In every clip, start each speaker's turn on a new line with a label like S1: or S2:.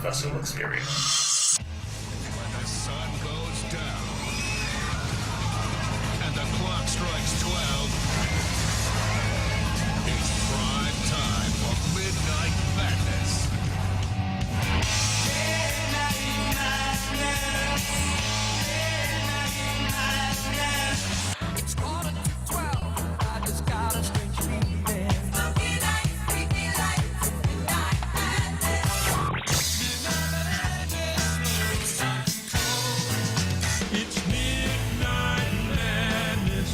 S1: professional experience.
S2: When the sun goes down and the clock strikes 12, it's prime time for Midnight Madness.
S3: It's 11:45. I just got a strange feeling. Midnight madness.
S2: It's Midnight Madness.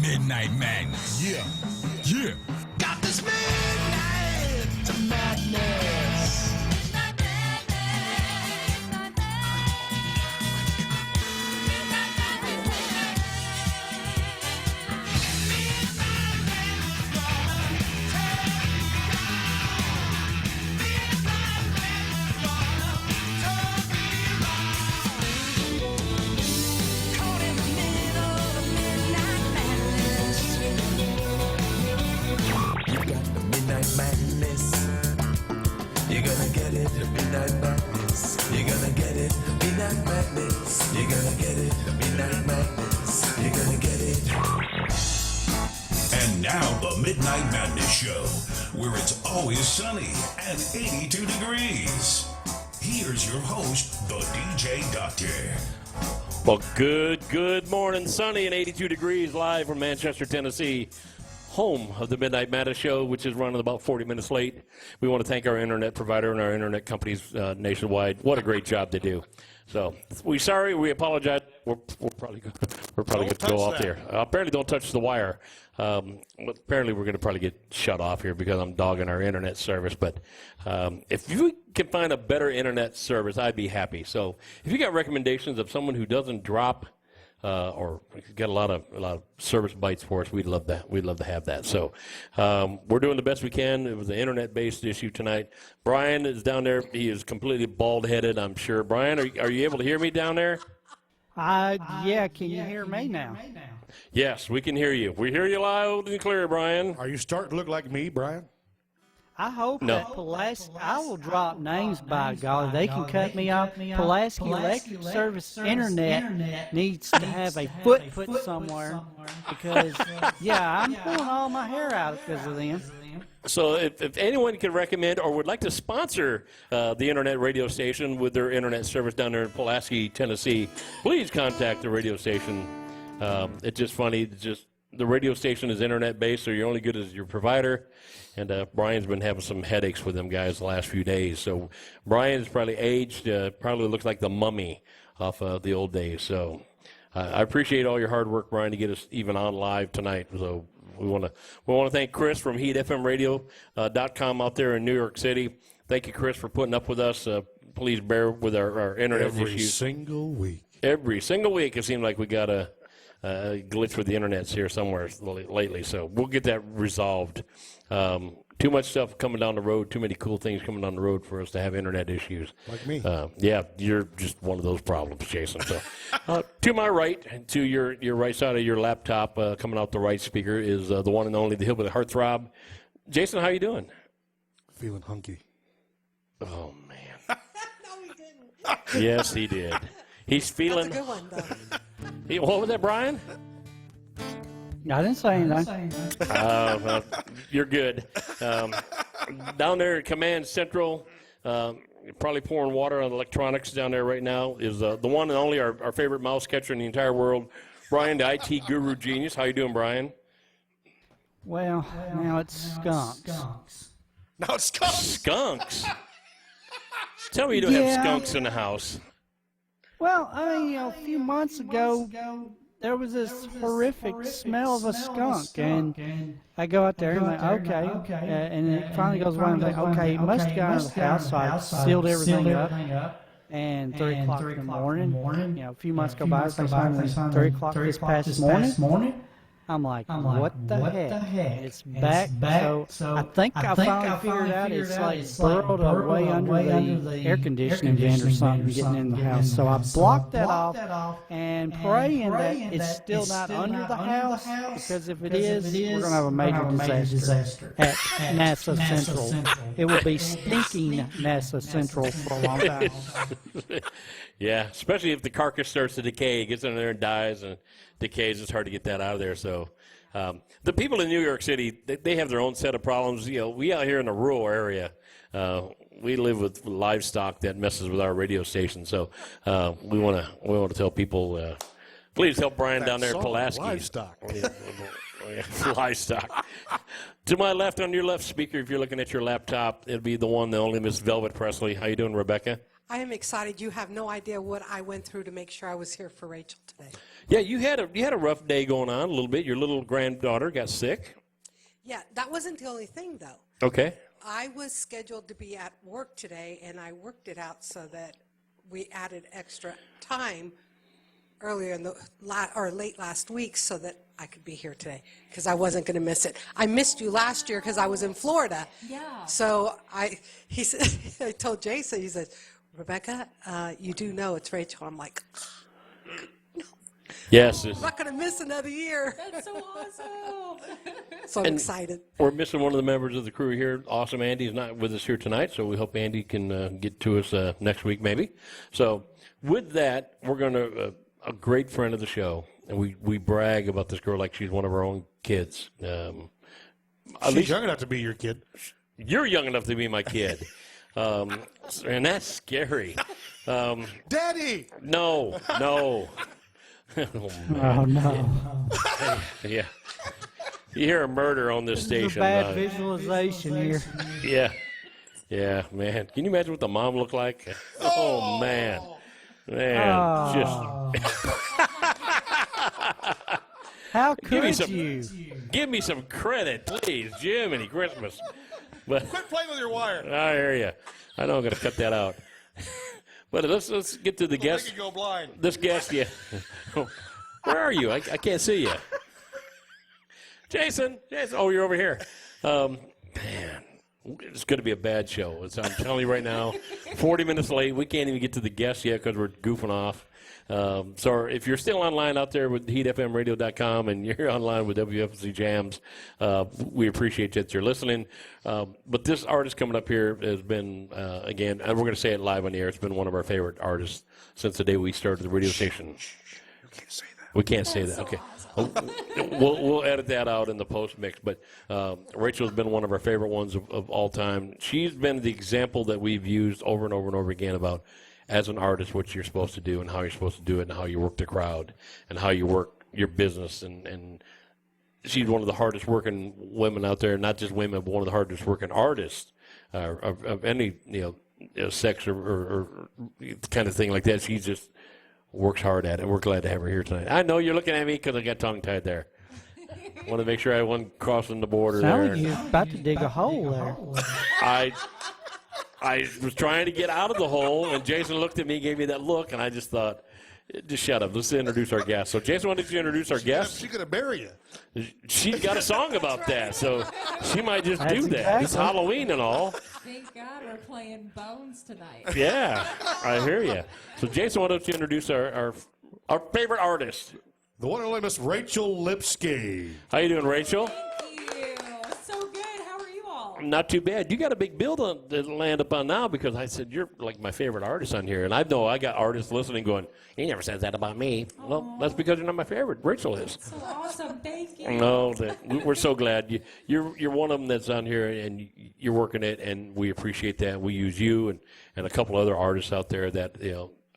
S2: Midnight Madness. Yeah. Yeah.
S3: Got this midnight madness. Caught in the middle of midnight madness.
S4: You got the midnight madness. You're gonna get it, the midnight madness. You're gonna get it, midnight madness. You're gonna get it, the midnight madness. You're gonna get it.
S2: And now the Midnight Madness Show, where it's always sunny and 82 degrees. Here's your host, the DJ Doctor.
S5: Well, good morning. Sunny and 82 degrees live from Manchester, Tennessee, home of the Midnight Madness Show, which is running about 40 minutes late. We want to thank our internet provider and our internet companies nationwide. What a great job they do. So we apologize. We're probably going to go off there. Apparently, don't touch the wire. Apparently, we're going to probably get shut off here because I'm dogging our internet service. But if you can find a better internet service, I'd be happy. So if you got recommendations of someone who doesn't drop or get a lot of service bites for us, we'd love that. We'd love to have that. So we're doing the best we can. It was an internet-based issue tonight. Brian is down there. He is completely bald-headed, I'm sure. Brian, are you able to hear me down there?
S6: Yeah, can you hear me now?
S5: Yes, we can hear you. We hear you loud and clear, Brian.
S7: Are you starting to look like me, Brian?
S6: I hope
S5: No.
S6: that Pulaski, I will drop names by golly. They can cut me off. Pulaski Electric Service Internet needs to have a foot somewhere because, yeah, I'm pulling all my hair out because of them.
S5: So if anyone can recommend or would like to sponsor the internet radio station with their internet service down there in Pulaski, Tennessee, please contact the radio station. It's just funny. The radio station is internet-based, so you're only good as your provider. And Brian's been having some headaches with them guys the last few days. So Brian's probably aged, probably looks like the mummy off the old days. So I appreciate all your hard work, Brian, to get us even on live tonight. So we want to thank Chris from HeatFMRadio.com out there in New York City. Thank you, Chris, for putting up with us. Please bear with our internet issues.
S7: Every single week.
S5: Every single week, it seems like we got a glitch with the internets here somewhere lately. So we'll get that resolved. Too much stuff coming down the road, too many cool things coming down the road for us to have internet issues.
S7: Like me.
S5: Yeah, you're just one of those problems, Jason. So to my right, to your right side of your laptop, coming out the right speaker, is the one and only, the Hillbilly Heartthrob. Jason, how you doing?
S7: Feeling hunky.
S5: Oh, man. No, he didn't. Yes, he did. He's feeling.
S8: That's a good one, though.
S5: What was that, Brian?
S6: I didn't say anything.
S5: Well, you're good. Down there at Command Central, probably pouring water on electronics down there right now, is the one and only our favorite mouse catcher in the entire world, Brian, the IT guru genius. How you doing, Brian?
S6: Well, now it's skunks.
S7: Now it's skunks.
S5: Skunks? Tell me you don't have skunks in the house.
S6: Well, I mean, a few months ago, there was this horrific smell of a skunk, and I go out there and I'm like, okay, and it finally goes away. I'm like, okay, it must have gone out of the house, so I sealed everything up. And 3 o'clock in the morning, a few months go by, it's like 3 o'clock this past morning. I'm like, what the heck? It's back. So I think I finally figured out it's like burrowed away under the air conditioning vent or something getting in the house. So I blocked that off and praying that it's still not under the house, because if it is, we're going to have a major disaster at NASA Central. It will be stinking NASA Central for a long time.
S5: Yeah, especially if the carcass starts to decay, it gets in there and dies and decays. It's hard to get that out of there. So the people in New York City, they have their own set of problems. You know, we out here in the rural area, we live with livestock that messes with our radio station. So we want to tell people, please help Brian down there at Pulaski.
S7: Livestock.
S5: Livestock. To my left, on your left speaker, if you're looking at your laptop, it'll be the one, the only Miss Velvet Presley. How you doing, Rebecca?
S9: I am excited. You have no idea what I went through to make sure I was here for Rachel today.
S5: Yeah, you had a rough day going on a little bit. Your little granddaughter got sick.
S9: Yeah, that wasn't the only thing, though.
S5: Okay.
S9: I was scheduled to be at work today, and I worked it out so that we added extra time earlier in the late last week so that I could be here today because I wasn't going to miss it. I missed you last year because I was in Florida.
S10: Yeah.
S9: So I told Jason, he said, Rebecca, you do know it's Rachel. I'm like,
S5: Yes.
S9: I'm not going to miss another year.
S10: That's so awesome.
S9: So I'm excited.
S5: We're missing one of the members of the crew here. Awesome Andy is not with us here tonight, so we hope Andy can get to us next week maybe. So with that, we're going to, a great friend of the show, and we brag about this girl like she's one of our own kids. At
S7: She's
S5: least
S7: young enough to be your kid.
S5: you're young enough to be my kid. And that's scary.
S7: Daddy!
S5: No. Oh,
S6: Oh, no.
S5: yeah. You hear a murder on this
S6: This is a
S5: station.
S6: bad visualization here.
S5: Yeah, man. Can you imagine what the mom looked like? Oh man.
S6: Oh. How
S5: Give me
S6: could
S5: some-
S6: you?
S5: Give me some credit, please. Jiminy Christmas. But
S7: Quit playing with your wire.
S5: I hear you. I know I'm going to cut that out. But let's get to the
S7: Make
S5: guest.
S7: you go blind.
S5: This guest, yeah. Where are you? I can't see you. Jason. Oh, you're over here. Man, it's going to be a bad show. I'm telling you right now, 40 minutes late. We can't even get to the guests yet because we're goofing off. So if you're still online out there with heatfmradio.com and you're online with WFC Jams, we appreciate that you're listening. But this artist coming up here has been, again, and we're going to say it live on the air, it's been one of our favorite artists since the day we started the radio station.
S7: You can't say that.
S5: We can't say that. Okay. We'll edit that out in the post mix. But Rachel's been one of our favorite ones of all time. She's been the example that we've used over and over and over again about, as an artist, what you're supposed to do and how you're supposed to do it and how you work the crowd and how you work your business. And she's one of the hardest working women out there, not just women, but one of the hardest working artists of any sex or kind of thing like that. She just works hard at it. We're glad to have her here tonight. I know you're looking at me because I got tongue tied there. Want to make sure I wasn't crossing the border
S6: Sound
S5: there.
S6: like you're about to dig a hole there.
S5: I was trying to get out of the hole, and Jason looked at me, gave me that look, and I just thought, just shut up. Let's introduce our guest. So, Jason, why don't you introduce our guest?
S7: She's going to bury you.
S5: She's got a song about that, so she might just do
S6: That's
S5: that. It's
S6: exactly.
S5: Halloween and all.
S10: Thank God we're playing Bones tonight.
S5: Yeah, I hear you. So, Jason, why don't you introduce our favorite artist?
S7: The one and only Miss Rachel Lipsky.
S5: How you doing, Rachel?
S10: Thank you. So good. How are you all?
S5: Not too bad. You got a big bill to land up on now because I said you're like my favorite artist on here, and I know I got artists listening going, "He never says that about me." Well, that's because you're not my favorite. Rachel is.
S10: So awesome. Thank you.
S5: No, we're so glad you're one of them that's on here, and you're working it, and we appreciate that. We use you and a couple other artists out there that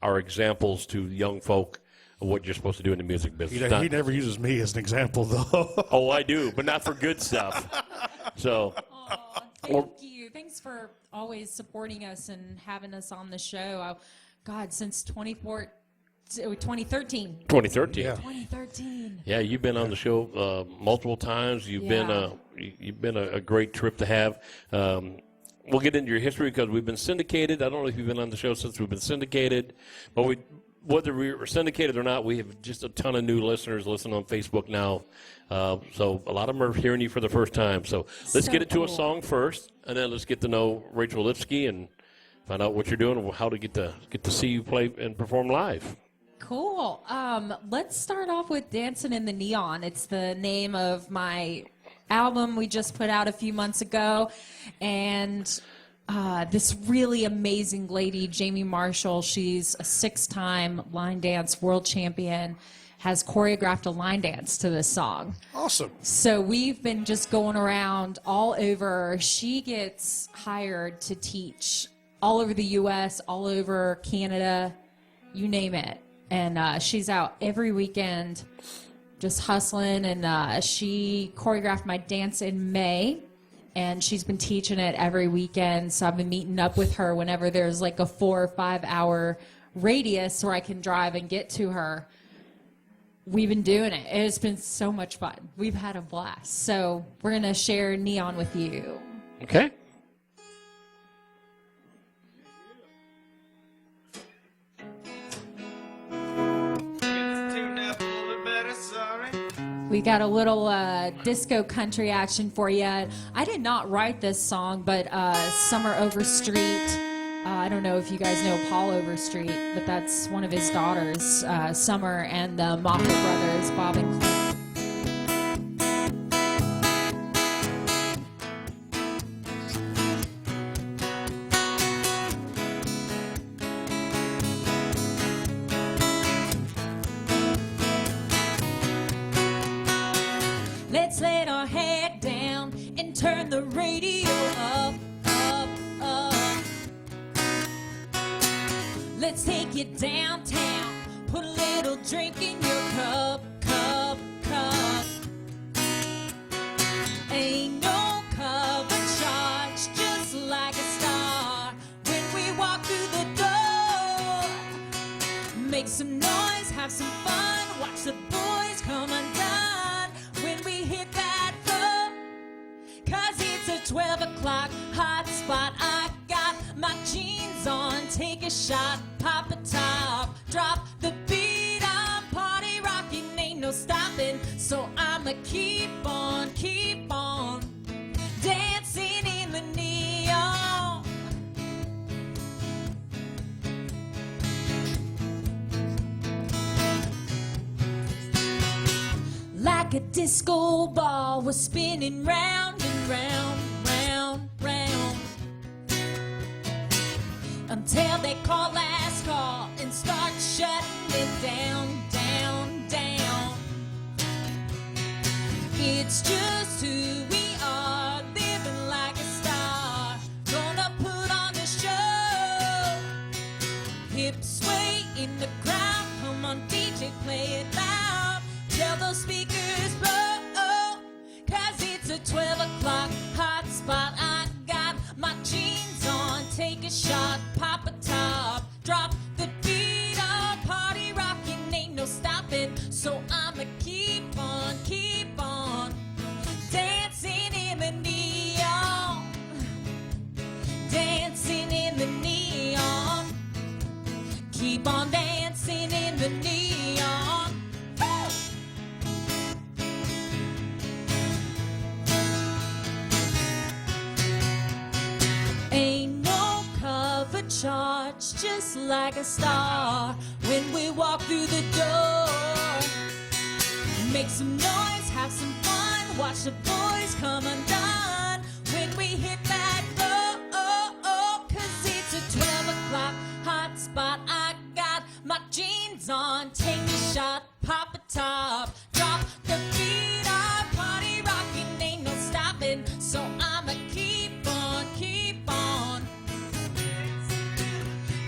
S5: are examples to young folk of what you're supposed to do in the music business.
S7: He never uses me as an example, though.
S5: Oh, I do, but not for good stuff. So.
S10: Aw, thank you. Thanks for always supporting us and having us on the show. God, since 2013.
S5: 2013.
S7: Yeah.
S10: 2013.
S5: Yeah, you've been on the show multiple times. You've been a great trip to have. We'll get into your history because we've been syndicated. I don't know if you've been on the show since we've been syndicated, but whether we're syndicated or not, we have just a ton of new listeners listening on Facebook now. So a lot of them are hearing you for the first time. So let's
S10: So
S5: get it to a
S10: cool.
S5: song first, and then let's get to know Rachel Lipsky and find out what you're doing and how to get to see you play and perform live.
S10: Cool. Let's start off with Dancing in the Neon. It's the name of my album we just put out a few months ago. And this really amazing lady, Jamie Marshall, she's a 6-time line dance world champion, has choreographed a line dance to this song.
S7: Awesome.
S10: So we've been just going around all over. She gets hired to teach all over the U.S., all over Canada, you name it. And she's out every weekend just hustling. And she choreographed my dance in May. And she's been teaching it every weekend. So I've been meeting up with her whenever there's like a 4 or 5 hour radius where I can drive and get to her. We've been doing it. It's been so much fun. We've had a blast. So we're going to share Neon with you.
S5: Okay.
S10: We got a little disco country action for you. I did not write this song, but Summer Overstreet. I don't know if you guys know Paul Overstreet, but that's one of his daughters, Summer, and the Moffat brothers, Bob and Clint. Let's let our head down and turn the radio up, up, up. Let's take you downtown, put a little drink in your cup, cup, cup. Ain't no cover charge, just like a star. When we walk through the door, make some noise, have some fun, watch the boys come undone. When we hit that club, 'cause it's a 12 o'clock hot spot. I got my jeans on, take a shot, pop a top, drop the beat. I'm party rocking, ain't no stopping. So I'ma keep on dancing in the neon. Like a disco ball, we're spinning round and round, round, round, until they call last call and start shutting it down, down, down. It's just who we are, living like a star. Gonna put on the show, hips sway in the crowd. Come on, DJ, play it loud. Tell those speakers blow, 'cause it's a 12 o'clock hot spot. I got my jeans on, take a shot, pop a top, drop the beat. Our party rocking, ain't no stopping. So I'ma keep on dancing in the neon, dancing in the neon. Keep on dancing in the neon. Ain't no cover charge, just like a star. When we walk through the door, make some noise, have some fun, watch the boys come undone. When we hit that floor, 'cause it's a 12 o'clock hot spot. I got my jeans on, take a shot, pop a top, drop the beat. Our party rocking, ain't no stopping. So I'ma keep on,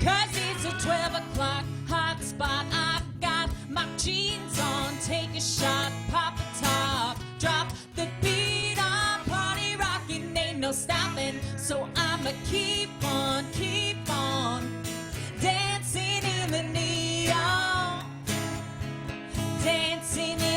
S10: 'cause it's a 12 o'clock hot spot. I got my jeans on, take a shot, pop a top, drop the beat. Our party rocking, ain't no stopping. So I'ma keep on dancing in the neon, dancing in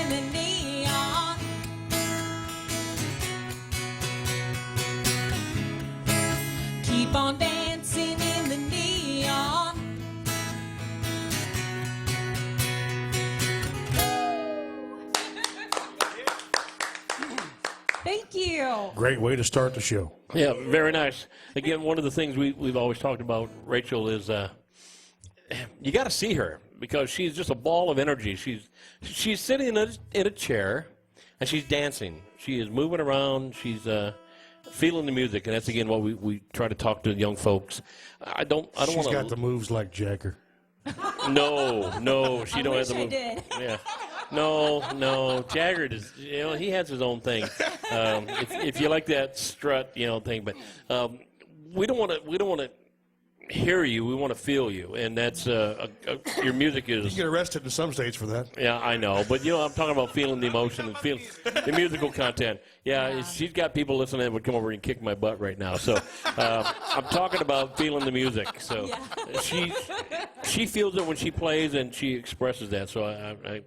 S10: Thank you.
S7: Great way to start the show.
S5: Yeah, very nice. Again, one of the things we've always talked about, Rachel, is you got to see her because she's just a ball of energy. She's sitting in a chair and she's dancing. She is moving around. She's feeling the music, and that's again what we try to talk to young folks. I don't
S7: She's
S5: want
S7: got the moves like Jagger.
S5: No, she don't have
S10: wish
S5: the
S10: I
S5: move.
S10: did.
S5: Yeah. No. Jagger does. He has his own thing. If you like that strut, thing, but we don't want to hear you. We want to feel you, and that's your music is.
S7: You get arrested in some states for that.
S5: Yeah, I know, but I'm talking about feeling the emotion and feeling the musical content. Yeah, she's got people listening that would come over and kick my butt right now. So I'm talking about feeling the music. So she feels it when she plays and she expresses that. So I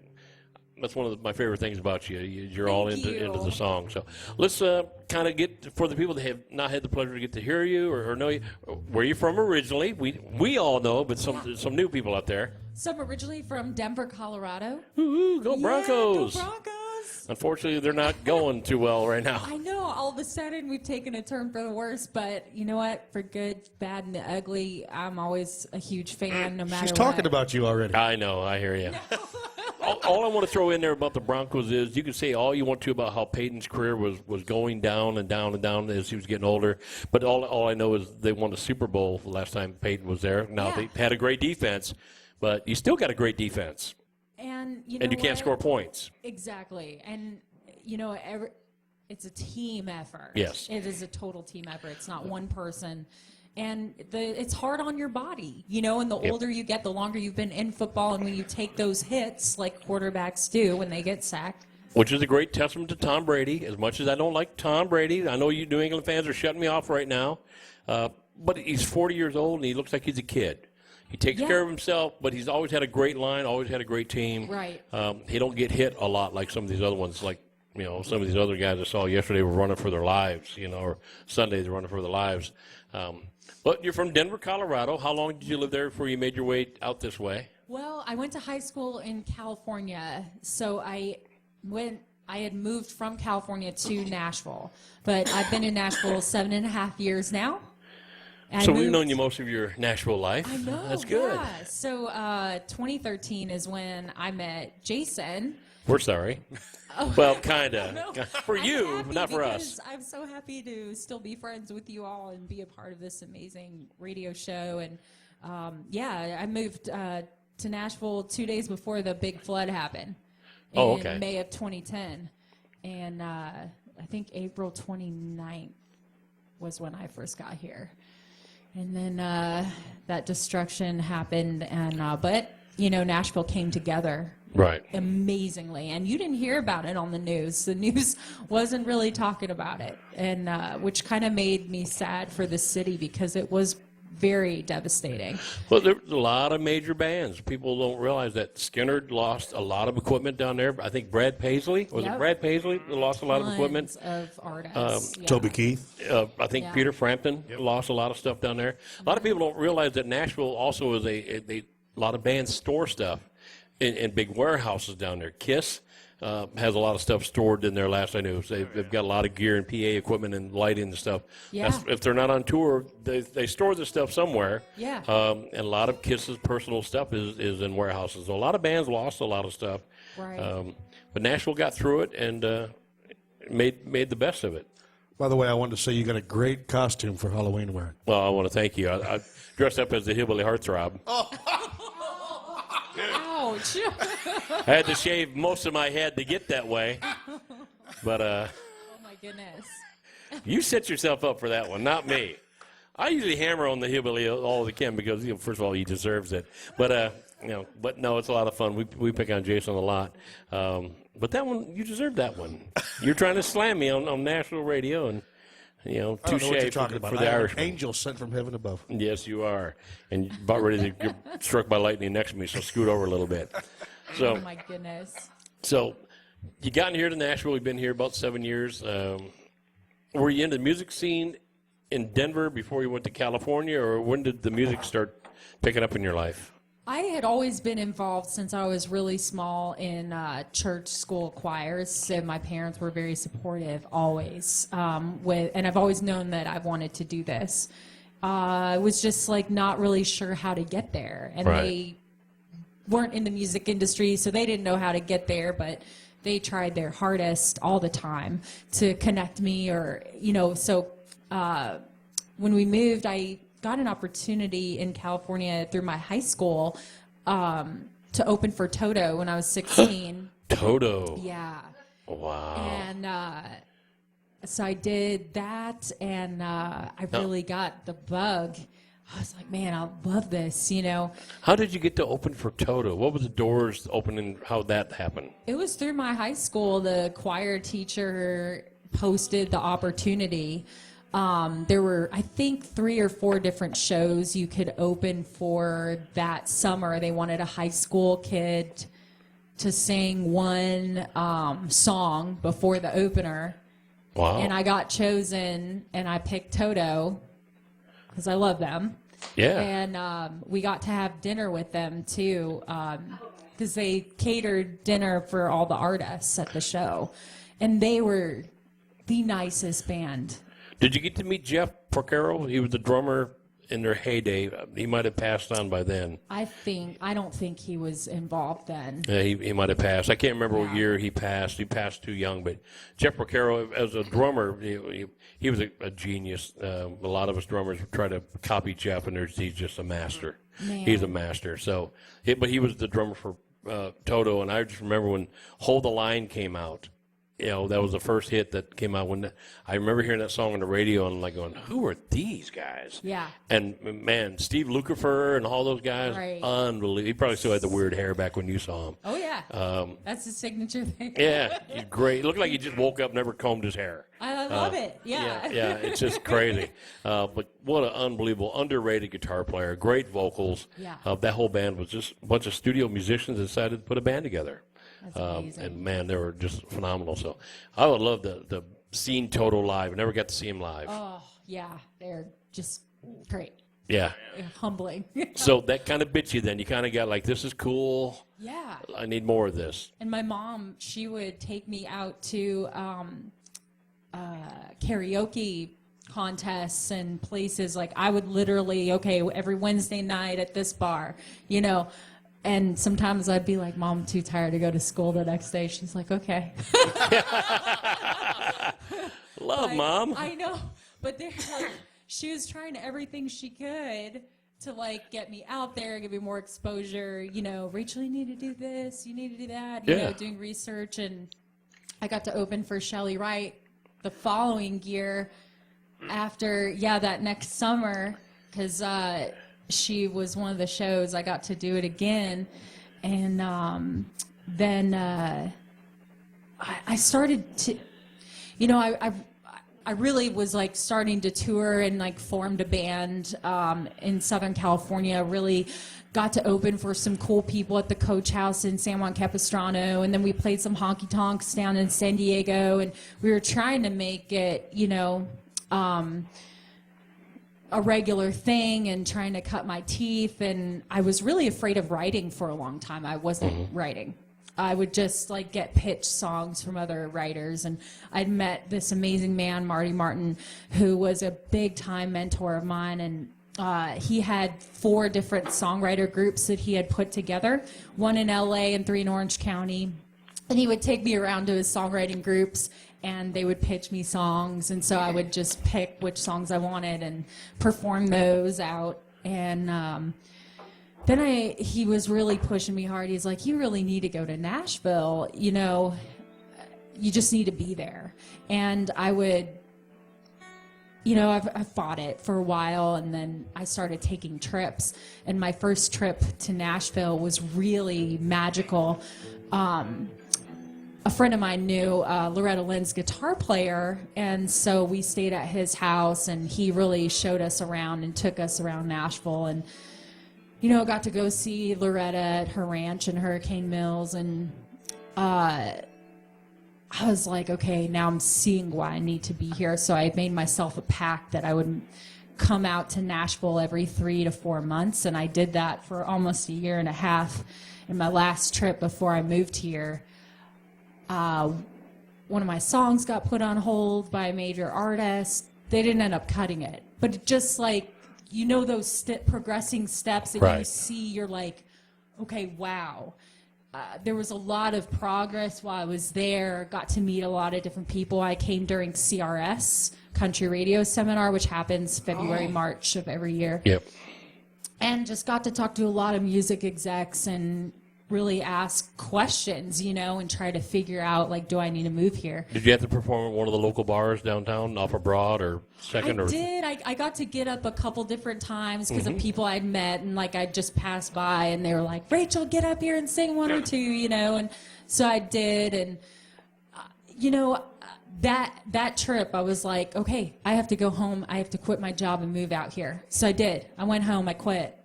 S5: that's one of my favorite things about you. You're all into the song. So let's kind of get, for the people that have not had the pleasure to get to hear you or know you, where you're from originally. We all know, but some new people out there.
S10: So I'm originally from Denver, Colorado.
S5: Ooh, go Broncos.
S10: Go Broncos.
S5: Unfortunately, they're not going too well right now.
S10: I know. All of a sudden, we've taken a turn for the worse. But you know what? For good, bad, and the ugly, I'm always a huge fan, no matter
S7: She's
S10: what.
S7: talking about you already.
S5: I know. I hear you. All I want to throw in there about the Broncos is you can say all you want to about how Peyton's career was going down and down and down as he was getting older. But all I know is they won the Super Bowl the last time Peyton was there. Now, they had a great defense, but you still got a great defense.
S10: And you
S5: can't
S10: what?
S5: score points.
S10: Exactly. And, it's a team effort.
S5: Yes.
S10: It is a total team effort. It's not one person. And it's hard on your body, and the older you get, the longer you've been in football. And when you take those hits like quarterbacks do when they get sacked.
S5: Which is a great testament to Tom Brady. As much as I don't like Tom Brady, I know you New England fans are shutting me off right now. But he's 40 years old, and he looks like he's a kid. He takes care of himself, but he's always had a great line, always had a great team.
S10: Right.
S5: He don't get hit a lot like some of these other ones, like some of these other guys I saw yesterday were running for their lives, or Sunday they're running for their lives. But you're from Denver, Colorado. How long did you live there before you made your way out this way?
S10: Well, I went to high school in California, so I had moved from California to Nashville, but I've been in Nashville 7.5 years now.
S5: So we've known you most of your Nashville life.
S10: I know.
S5: That's good.
S10: Yeah. So 2013 is when I met Jason.
S5: We're sorry.
S10: Oh.
S5: Well, kind of.
S10: No,
S5: For
S10: I'm
S5: you,
S10: happy
S5: not for
S10: because
S5: us.
S10: I'm so happy to still be friends with you all and be a part of this amazing radio show. And I moved to Nashville 2 days before the big flood happened in May of 2010. And I think April 29th was when I first got here. And then that destruction happened, and but Nashville came together amazingly, and you didn't hear about it on the news. The news wasn't really talking about it, and which kind of made me sad for the city because it was very devastating.
S5: Well, there's a lot of major bands. People don't realize that Skinner lost a lot of equipment down there. I think Brad Paisley, it Brad Paisley that lost a lot of equipment?
S10: Of artists.
S7: Toby Keith.
S5: I think Peter Frampton lost a lot of stuff down there. A lot of people don't realize that Nashville also is a lot of bands store stuff in big warehouses down there. Kiss has a lot of stuff stored in there. Last I knew, they've got a lot of gear and PA equipment and lighting and stuff.
S10: Yeah.
S5: If they're not on tour, they store the stuff somewhere.
S10: Yeah.
S5: And a lot of Kiss's personal stuff is in warehouses. So a lot of bands lost a lot of stuff.
S10: Right.
S5: But Nashville got through it and made the best of it.
S7: By the way, I wanted to say you got a great costume for Halloween wearing.
S5: Well, I want to thank you. I dressed up as the Hillbilly Heartthrob.
S10: Ouch.
S5: I had to shave most of my head to get that way. But
S10: Oh my goodness.
S5: you set yourself up for that one, not me. I usually hammer on the hillbilly all I can because, first of all, he deserves it. But but no, it's a lot of fun. We pick on Jason a lot. But that one, you deserve that one. You're trying to slam me on national radio, and
S7: I don't know what
S5: touche
S7: you're talking
S5: for
S7: about.
S5: the
S7: I am an
S5: Irishman.
S7: angel sent from heaven above.
S5: Yes, you are. And you're about ready to get struck by lightning next to me, so scoot over a little bit.
S10: Oh my goodness.
S5: So you got in here to Nashville. You've been here about 7 years. Were you in the music scene in Denver before you went to California, or when did the music start picking up in your life?
S10: I had always been involved since I was really small in church school choirs. So my parents were very supportive always. And I've always known that I wanted to do this. I was just like not really sure how to get there. And
S5: Right.
S10: they weren't in the music industry, so they didn't know how to get there, but they tried their hardest all the time to connect me so when we moved, I got an opportunity in California through my high school to open for Toto when I was 16.
S5: Toto.
S10: Yeah.
S5: Wow.
S10: And so I did that, and I really got the bug. I was like, man, I love this,
S5: How did you get to open for Toto? What was the doors opening? How'd that happen?
S10: It was through my high school. The choir teacher posted the opportunity. There were, I think, 3 or 4 different shows you could open for that summer. They wanted a high school kid to sing one song before the opener.
S5: Wow.
S10: And I got chosen, and I picked Toto because I love them.
S5: Yeah.
S10: And we got to have dinner with them, too, because they catered dinner for all the artists at the show. And they were the nicest band.
S5: Did you get to meet Jeff Porcaro? He was the drummer in their heyday. He might have passed on by then.
S10: I don't think he was involved then.
S5: Yeah, he might have passed. I can't remember what
S10: Yeah.
S5: year he passed. He passed too young. But Jeff Porcaro, as a drummer, he was a genius. A lot of us drummers try to copy Jeff, and he's just a master.
S10: Man.
S5: He's a master. So, but he was the drummer for Toto, and I just remember when Hold the Line came out. That was the first hit that came out. I remember hearing that song on the radio and like going, who are these guys?
S10: Yeah.
S5: And man, Steve Lukather and all those guys,
S10: Right.
S5: unbelievable. He probably still had the weird hair back when you saw him.
S10: Oh, yeah. That's his signature thing.
S5: Yeah, he's great. He looked like he just woke up, never combed his hair.
S10: I love it. Yeah.
S5: Yeah, it's just crazy. But what an unbelievable, underrated guitar player, great vocals.
S10: Yeah.
S5: That whole band was just a bunch of studio musicians that decided to put a band together.
S10: That's amazing.
S5: And man, they were just phenomenal. So I would love the seen Toto live. I never got to see him live.
S10: Oh, yeah. They're just great.
S5: Yeah.
S10: Humbling.
S5: So that kind of bit you then. You kind of got like, this is cool.
S10: Yeah.
S5: I need more of this.
S10: And my mom, she would take me out to karaoke contests and places. Like I would literally, every Wednesday night at this bar, and sometimes I'd be like, Mom, I'm too tired to go to school the next day. She's like, okay.
S5: Love, Mom.
S10: I know. But she was trying everything she could to like get me out there, give me more exposure. Rachel, you need to do this, you need to do that. Doing research, and I got to open for Shelley Wright the following year after that next summer, because she was one of the shows. I got to do it again, and then I started to, I really was like starting to tour and like formed a band in Southern California. Really got to open for some cool people at the Coach House in San Juan Capistrano, and then we played some honky tonks down in San Diego, and we were trying to make it, a regular thing and trying to cut my teeth. And I was really afraid of writing for a long time. I wasn't writing. I would just like get pitched songs from other writers. And I'd met this amazing man, Marty Martin, who was a big time mentor of mine. And he had 4 different songwriter groups that he had put together, 1 in LA and 3 in Orange County. And he would take me around to his songwriting groups, and they would pitch me songs. And so I would just pick which songs I wanted and perform those out. And then he was really pushing me hard. He's like, you really need to go to Nashville. You just need to be there. And I would, I fought it for a while, and then I started taking trips. And my first trip to Nashville was really magical. A friend of mine knew Loretta Lynn's guitar player, and so we stayed at his house, and he really showed us around and took us around Nashville, and got to go see Loretta at her ranch in Hurricane Mills, and I was like, okay, now I'm seeing why I need to be here. So I made myself a pact that I would come out to Nashville every 3 to 4 months, and I did that for almost a year and a half. In my last trip before I moved here, one of my songs got put on hold by a major artist. They didn't end up cutting it, but it just like, you know, those progressing steps that you
S5: Right.
S10: see, you're like, okay, wow. There was a lot of progress while I was there. Got to meet a lot of different people. I came during CRS, Country Radio Seminar, which happens February, March of every year.
S5: Yep.
S10: And just got to talk to a lot of music execs and really ask questions, you know, and try to figure out, like, do I need to move here?
S5: Did you have to perform at one of the local bars downtown, off of Broad or Second?
S10: I
S5: or
S10: did. I got to get up a couple different times because
S5: Mm-hmm.
S10: of people I'd met, and like I'd just passed by, and they were like, "Rachel, get up here and sing one or two," you know. And so I did, and you know, that trip, I was like, okay, I have to go home. I have to quit my job and move out here. So I did. I went home. I quit,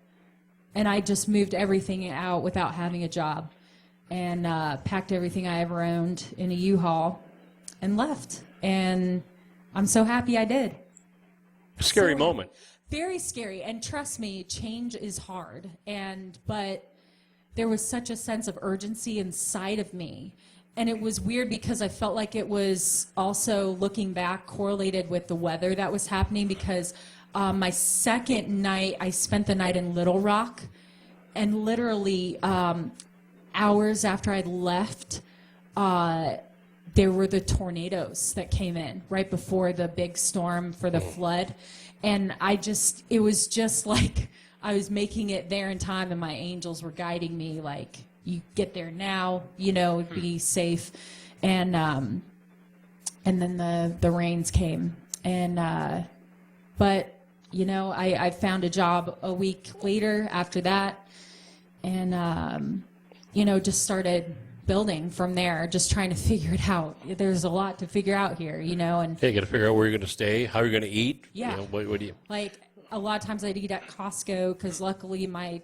S10: and I just moved everything out without having a job, and packed everything I ever owned in a U-Haul, and left. And I'm so happy I did.
S5: Scary
S10: So-
S5: moment.
S10: Very scary, and trust me, change is hard. But there was such a sense of urgency inside of me, and it was weird because I felt like it was also, looking back, correlated with the weather that was happening. Because my second night, I spent the night in Little Rock, and literally hours after I'd left, there were the tornadoes that came in right before the big storm for the flood. And it was just like I was making it there in time, and my angels were guiding me, like, you get there now, you know, be safe. And then the rains came. But, you know, I found a job a week later after that, and, you know, just started building from there, just trying to figure it out. There's a lot to figure out here, you know, and
S5: Hey, you got to figure out where you're going to stay, how you're going to eat.
S10: Yeah.
S5: You know, what do you?
S10: like a lot of times I'd eat at Costco because luckily my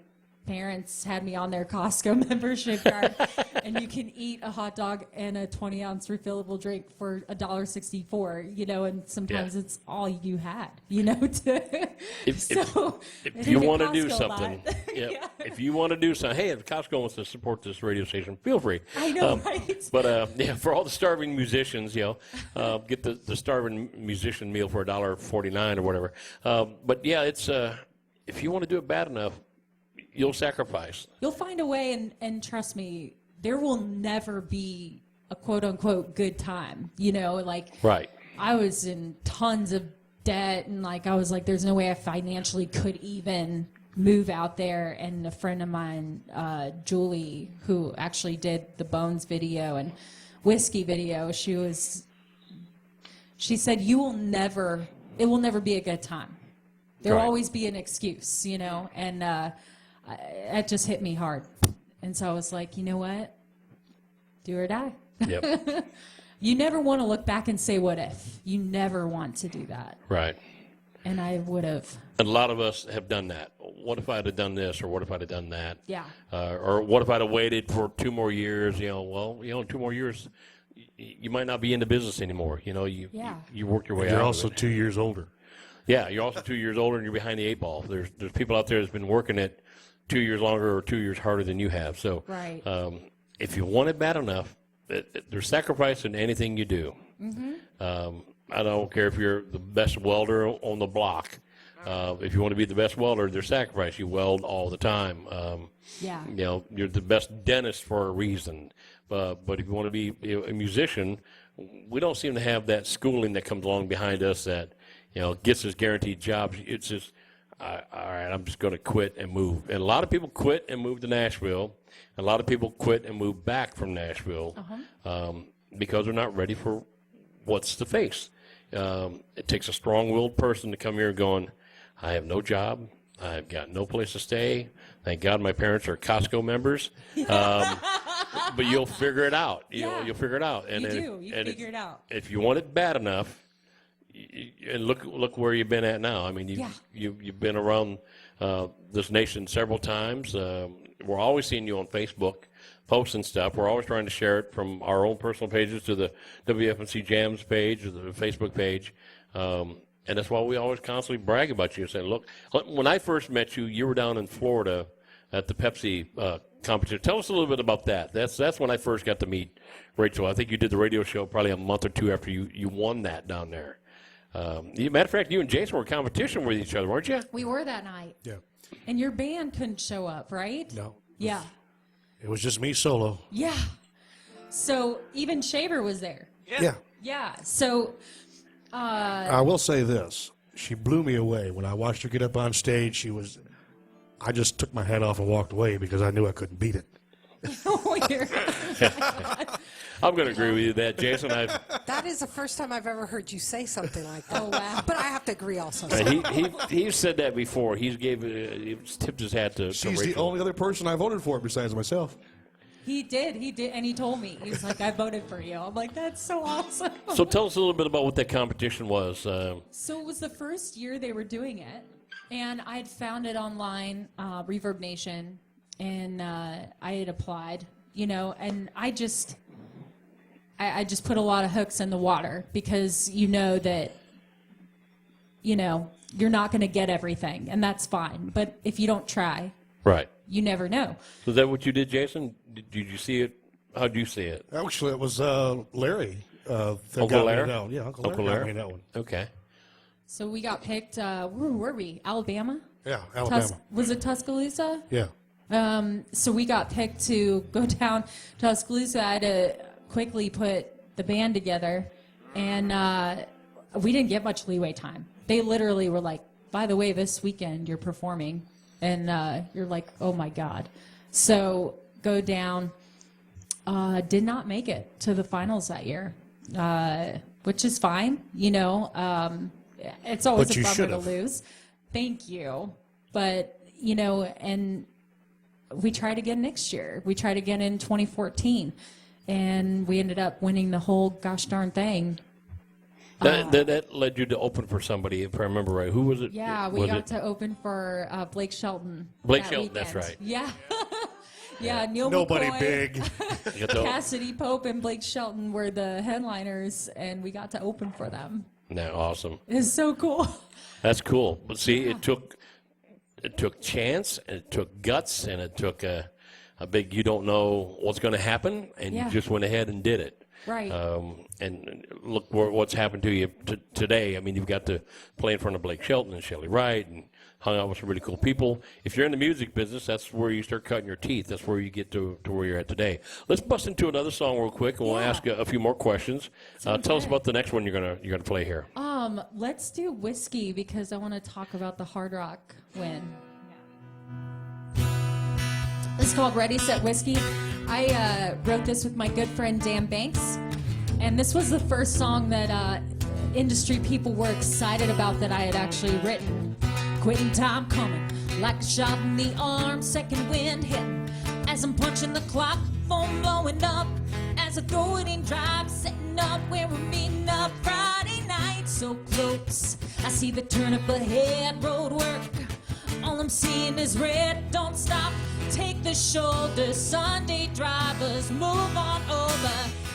S10: parents had me on their Costco membership card, and you can eat a hot dog and a 20-ounce refillable drink for $1.64, you know, and sometimes
S5: Yeah.
S10: it's all you had, you know.
S5: If
S10: I
S5: you
S10: think
S5: want to
S10: at
S5: do
S10: Costco a lot.
S5: something, yeah. If you want to do something, hey, if Costco wants to support this radio station, feel free.
S10: I know, right?
S5: But yeah, for all the starving musicians, you know, get the starving musician meal for $1.49 or whatever. But yeah, it's if you want to do it bad enough, you'll sacrifice.
S10: You'll find a way, and trust me, there will never be a quote-unquote good time, you know, like
S5: Right.
S10: I was in tons of debt, and like I was like, there's no way I financially could even move out there. And a friend of mine, Julie, who actually did the Bones video and Whiskey video, she said, it will never be a good time. There will
S5: Right.
S10: always be an excuse, you know, and that just hit me hard. And so I was like, you know what? Do or die.
S5: Yep.
S10: You never want to look back and say, what if? You never want to do that.
S5: Right.
S10: And I would have.
S5: And a lot of us have done that. What if I'd have done this, or what if I'd have done that?
S10: Yeah.
S5: Or what if I'd have waited for 2 more years? You know, well, you know, 2 more years, you might not be in the business anymore. You know, you work your way out.
S7: You're
S5: of
S7: also
S5: it.
S7: 2 years older.
S5: Yeah, you're also 2 years older, and you're behind the 8 ball. There's people out there that's been working it 2 years longer or 2 years harder than you have. So,
S10: Right.
S5: If you want it bad enough, there's sacrifice in anything you do. I don't care if you're the best welder on the block. If you want to be the best welder, there's sacrifice. You weld all the time.
S10: Yeah.
S5: You know, you're the best dentist for a reason. But if you want to be a musician, we don't seem to have that schooling that comes along behind us that, you know, gets us guaranteed jobs. It's just, all right, I'm just going to quit and move. And a lot of people quit and move to Nashville. A lot of people quit and move back from Nashville because they're not ready for what's to face. It takes a strong-willed person to come here going, I have no job. I've got no place to stay. Thank God my parents are Costco members. But you'll figure it out. You'll figure it out. And
S10: You
S5: then-
S10: do. You
S5: and
S10: figure it out.
S5: If you want it bad enough, and look where you've been at now. I mean,
S10: Yeah.
S5: you've been around this nation several times. We're always seeing you on Facebook posting stuff. We're always trying to share it from our own personal pages to the WFNC Jams page or the Facebook page. And And that's why we always constantly brag about you and say, look, when I first met you, you were down in Florida at the Pepsi competition. Tell us a little bit about that. That's when I first got to meet Rachel. I think you did the radio show probably a month or two after you won that down there. Matter of fact, you and Jason were in competition with each other, weren't you?
S10: We were that night.
S7: Yeah.
S10: And your band couldn't show up, right?
S7: No.
S10: Yeah.
S7: It was just me solo.
S10: Yeah. So even Shaver was there.
S7: Yeah.
S10: Yeah. So
S7: I will say this. She blew me away. When I watched her get up on stage, I just took my hat off and walked away because I knew I couldn't beat it.
S5: I'm going to agree with you that, Jason.
S9: That is the first time I've ever heard you say something like that.
S10: Oh, wow.
S9: But I have to agree also.
S5: He's said that before. He's tipped his hat to
S7: She's
S5: Rachel.
S7: the only other person I voted for besides myself.
S10: He did, and he told me. He was like, I voted for you. I'm like, that's so awesome.
S5: So tell us a little bit about what that competition was.
S10: So it was the first year they were doing it, and I'd found it online, Reverb Nation, and I had applied, and I just put a lot of hooks in the water because you know that, you're not going to get everything, and that's fine. But if you don't try,
S5: Right.
S10: you never know.
S5: So is that what you did, Jason? Did you see it? How did you see it?
S7: Actually, it was Larry. That
S5: Uncle
S7: got me
S5: Larry?
S7: that one. Yeah, Uncle
S5: Uncle
S7: Larry got
S5: Larry?
S7: me that one.
S5: Okay.
S10: So we got picked, where were we? Alabama?
S7: Yeah, Alabama.
S10: Was it Tuscaloosa?
S7: Yeah.
S10: So we got picked to go down to Tuscaloosa. I had to quickly put the band together, and we didn't get much leeway time. They literally were like, by the way, this weekend you're performing. And you're like, oh, my God. So go down. Did not make it to the finals that year, which is fine. It's always
S7: But
S10: a
S7: you
S10: bummer to
S7: should've.
S10: lose. Thank you. But, and we tried again next year. We tried again in 2014. And we ended up winning the whole gosh darn thing.
S5: That led you to open for somebody, if I remember right. Who was it?
S10: Yeah, we
S5: Was
S10: got
S5: it
S10: to open for Blake Shelton.
S5: Blake
S10: that
S5: Shelton, that's
S10: weekend.
S5: right.
S10: Yeah. Yeah, Neil
S7: Nobody
S10: McCoy,
S7: big.
S5: You got to-
S10: Cassidy Pope, and Blake Shelton were the headliners, and we got to open for them.
S5: No, awesome.
S10: It's so cool.
S5: That's cool. But see, it took chance, and it took guts, and it took a big you don't know what's going to happen, and
S10: Yeah.
S5: you just went ahead and did it.
S10: Right.
S5: And look what's happened to you today. I mean, you've got to play in front of Blake Shelton and Shelley Wright and hung out with some really cool people. If you're in the music business, that's where you start cutting your teeth. That's where you get to where you're at today. Let's bust into another song real quick, and we'll
S10: Yeah.
S5: ask a few more questions. Tell us
S10: good.
S5: about the next one you're gonna play here.
S10: Let's do Whiskey because I want to talk about the Hard Rock win. It's called Ready, Set, Whiskey. I wrote this with my good friend Dan Banks, and this was the first song that industry people were excited about that I had actually written. Quitting time coming, like a shot in the arm, second wind hitting. As I'm punching the clock, phone blowing up. As I throw it in drive, setting up where we're meeting up Friday night, so close. I see the turn up ahead, road work. All I'm seeing is red, don't stop. Take the shoulder, Sunday drivers, move on over.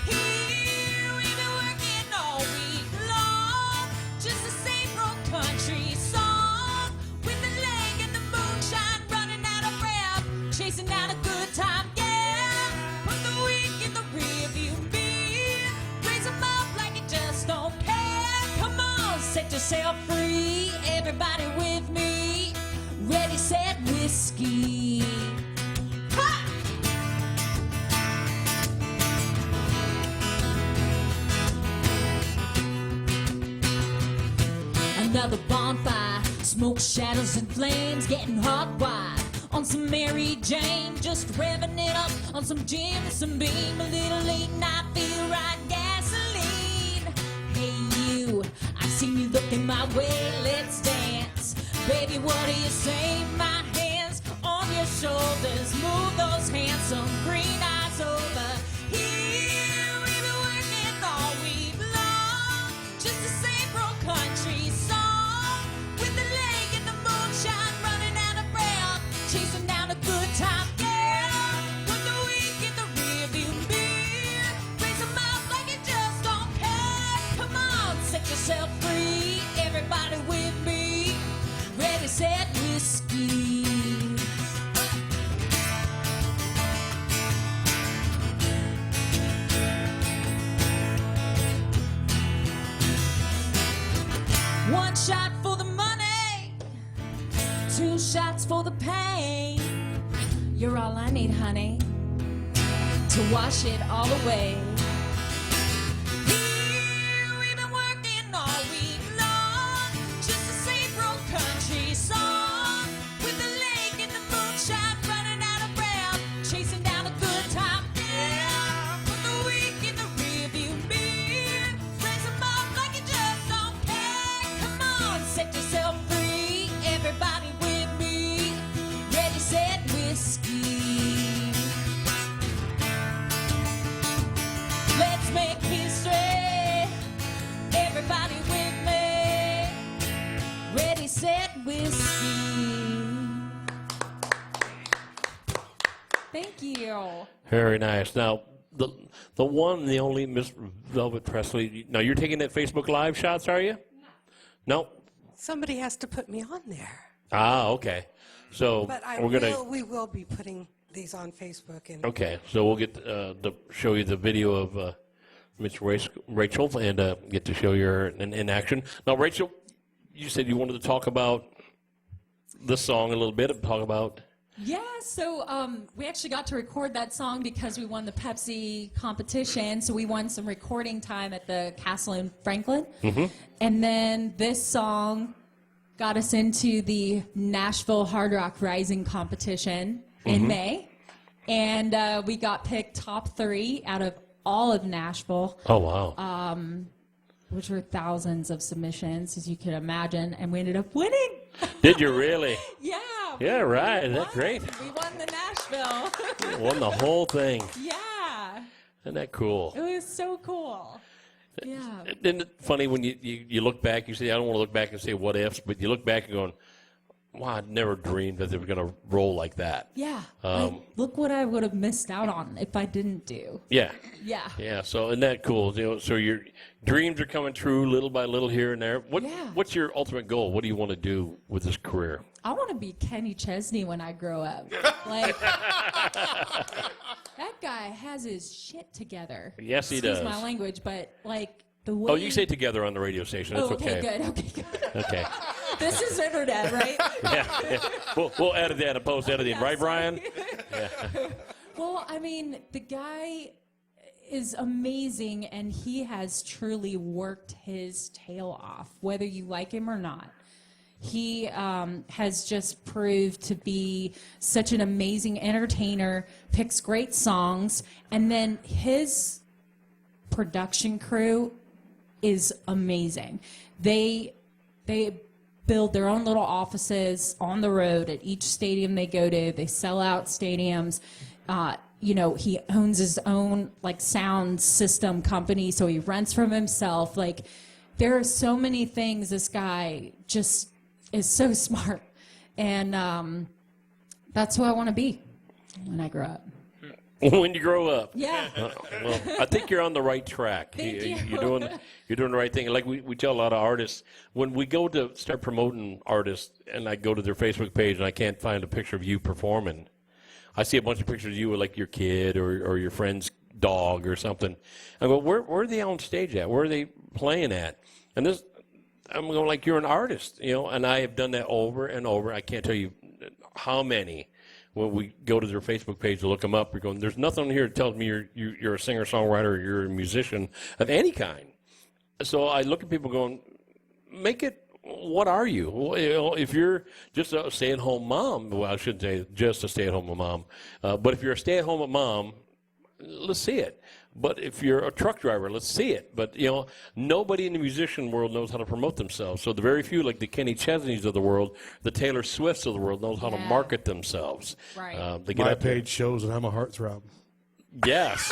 S10: Here we've been working all week long, just the same old country song. With the leg and the moonshine, running out of breath, chasing down a good time, yeah. Put the week in the rearview mirror, raise 'em up like you just don't care. Come on, set yourself free, everybody with me. Ready, set, whiskey. Ha! Another bonfire, smoke, shadows, and flames, getting hot wide on some Mary Jane, just revving it up on some gin and some beam, a little late night feel right gasoline. Hey you, I've seen you looking my way, let's dance. Baby, what do you say? My hands on your shoulders, move those handsome green eyes over. Here we've been working all week long, just the same broke country song. With the leg and the moonshine, running out of breath, chasing down a good time, yeah. Put the week in the rearview mirror, raise 'em up like you just don't care. Come on, set yourself free, everybody whiskey. One shot for the money, two shots for the pain. You're all I need, honey, to wash it all away. Here we've been working all week long, just to sing broke country song, with the lake and the moonshine running out of breath, chasing down a good time. Yeah, put the week in the rearview mirror, raise 'em up like you just don't care. Come on, set yourself free, everybody with me. Ready, set, whiskey. Let's make history, everybody with me. Ready, set, whiskey. Thank you.
S5: Very nice. Now, the one, the only Miss Velvet Presley. Now, you're taking that Facebook Live shots, are you? No.
S9: Somebody has to put me on there.
S5: Ah, okay. So
S9: But we will be putting these on Facebook. And
S5: Okay, so we'll get to show you the video of Miss Rachel and get to show you her in action. Now, Rachel, you said you wanted to talk about this song a little bit, talk about...
S10: Yeah, so we actually got to record that song because we won the Pepsi competition. So we won some recording time at the Castle in Franklin. And then this song got us into the Nashville Hard Rock Rising competition in May. And we got picked top 3 out of all of Nashville,
S5: Oh, wow.
S10: which were thousands of submissions, as you can imagine. And we ended up winning.
S5: Did you really?
S10: Yeah.
S5: Yeah, right. That's great.
S10: We won the Nashville.
S5: You won the whole thing.
S10: Yeah.
S5: Isn't that cool?
S10: It was so cool. Yeah.
S5: Isn't it funny when you look back, you say, I don't want to look back and say what ifs, but you look back and going, wow, I never dreamed that they were going to roll like that.
S10: Yeah. Like, look what I would have missed out on if I didn't do.
S5: Yeah.
S10: Yeah.
S5: Yeah, so isn't that cool? You know, so your dreams are coming true little by little here and there. What's your ultimate goal? What do you want to do with this career?
S10: I want to be Kenny Chesney when I grow up. Like, that guy has his shit together.
S5: Yes, he does.
S10: Excuse my language, but like the way.
S5: Oh, you say together on the radio station. That's
S10: okay, good. Okay, good.
S5: Okay.
S10: This is internet, right?
S5: Yeah. We'll edit that and post editing, right, Brian?
S10: Well, I mean, the guy is amazing, and he has truly worked his tail off, whether you like him or not. He has just proved to be such an amazing entertainer, picks great songs, and then his production crew is amazing. They build their own little offices on the road at each stadium they go to. They sell out stadiums. You know, he owns his own like sound system company, so he rents from himself. Like, there are so many things. This guy just is so smart, and that's who I want to be when I grow up.
S5: When you grow up.
S10: Yeah.
S5: Well, I think you're on the right track.
S10: Thank you.
S5: You're doing the right thing. Like we tell a lot of artists, when we go to start promoting artists, and I go to their Facebook page and I can't find a picture of you performing, I see a bunch of pictures of you with like your kid or your friend's dog or something. I go, where are they on stage at? Where are they playing at? And this, I'm going like, you're an artist, you know, and I have done that over and over. I can't tell you how many. When we go to their Facebook page to look them up, we're going, there's nothing on here that tells me you're a singer-songwriter or you're a musician of any kind. So I look at people going, make it, what are you? Well, you know, if you're just a stay-at-home mom, well, I shouldn't say just a stay-at-home mom, but if you're a stay-at-home mom, let's see it. But if you're a truck driver, let's see it. But, you know, nobody in the musician world knows how to promote themselves. So the very few, like the Kenny Chesneys of the world, the Taylor Swifts of the world, knows how to market themselves.
S10: Right.
S5: They get
S7: My
S5: out there.
S7: page shows that I'm a heartthrob.
S5: Yes.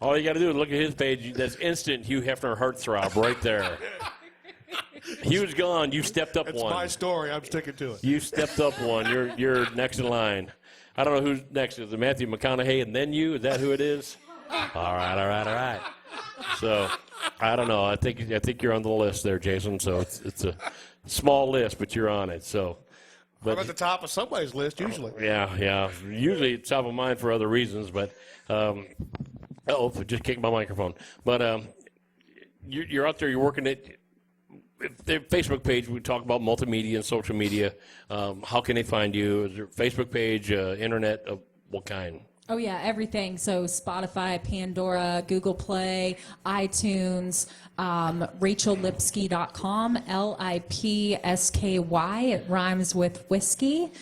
S5: All you got to do is look at his page. That's instant Hugh Hefner heartthrob right there. Hugh's gone. You stepped up
S7: It's
S5: one.
S7: my story. I'm sticking to it.
S5: You stepped up one. You're next in line. I don't know who's next. Is it Matthew McConaughey and then you? Is that who it is? All right. So, I don't know. I think you're on the list there, Jason. So it's a small list, but you're on it. So,
S7: I'm at the top of somebody's list usually.
S5: Yeah. Usually it's top of mind for other reasons, but just kicked my microphone. But you're out there, you're working it. Their Facebook page, we talk about multimedia and social media. How can they find you? Is there a Facebook page, internet, of what kind?
S10: Oh, yeah, everything. So Spotify, Pandora, Google Play, iTunes, RachelLipsky.com, Lipsky. It rhymes with whiskey.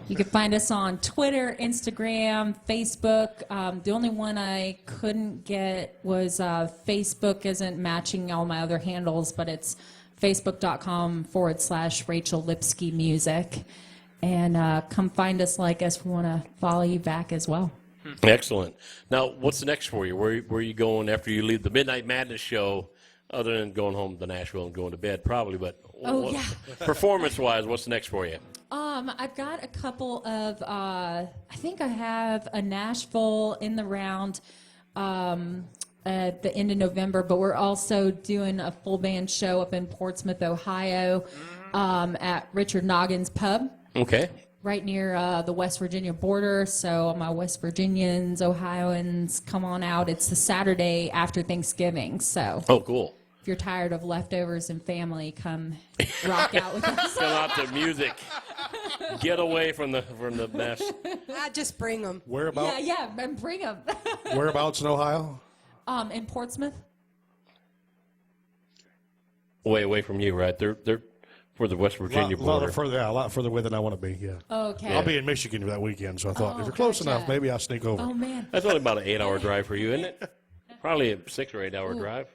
S10: You can find us on Twitter, Instagram, Facebook. The only one I couldn't get was Facebook isn't matching all my other handles, but it's Facebook.com/Rachel Lipsky Music. And come find us, like us. We want to follow you back as well.
S5: Excellent. Now, what's next for you? Where are you going after you leave the Midnight Madness show, other than going home to Nashville and going to bed, probably? But performance-wise, what's next for you?
S10: I've got a couple of, I think I have a Nashville in the round at the end of November, but we're also doing a full band show up in Portsmouth, Ohio, at Richard Noggin's Pub.
S5: Okay.
S10: Right near the West Virginia border. So all my West Virginians, Ohioans, come on out. It's the Saturday after Thanksgiving. So
S5: Oh, cool.
S10: if you're tired of leftovers and family, come rock out with us.
S5: Come out to music. Get away from the mess.
S9: Just bring them.
S7: Whereabouts?
S10: Yeah, and bring them.
S7: Whereabouts in Ohio?
S10: In Portsmouth.
S5: Way away from you, right? They're for the West Virginia border.
S7: A lot further away than I want to be. Yeah.
S10: Okay.
S7: I'll be in Michigan that weekend, so I thought if you're close
S10: gotcha.
S7: enough, maybe I'll sneak over.
S10: Oh, man.
S5: That's only about an 8-hour drive for you, isn't it? Probably a 6 or 8 hour drive.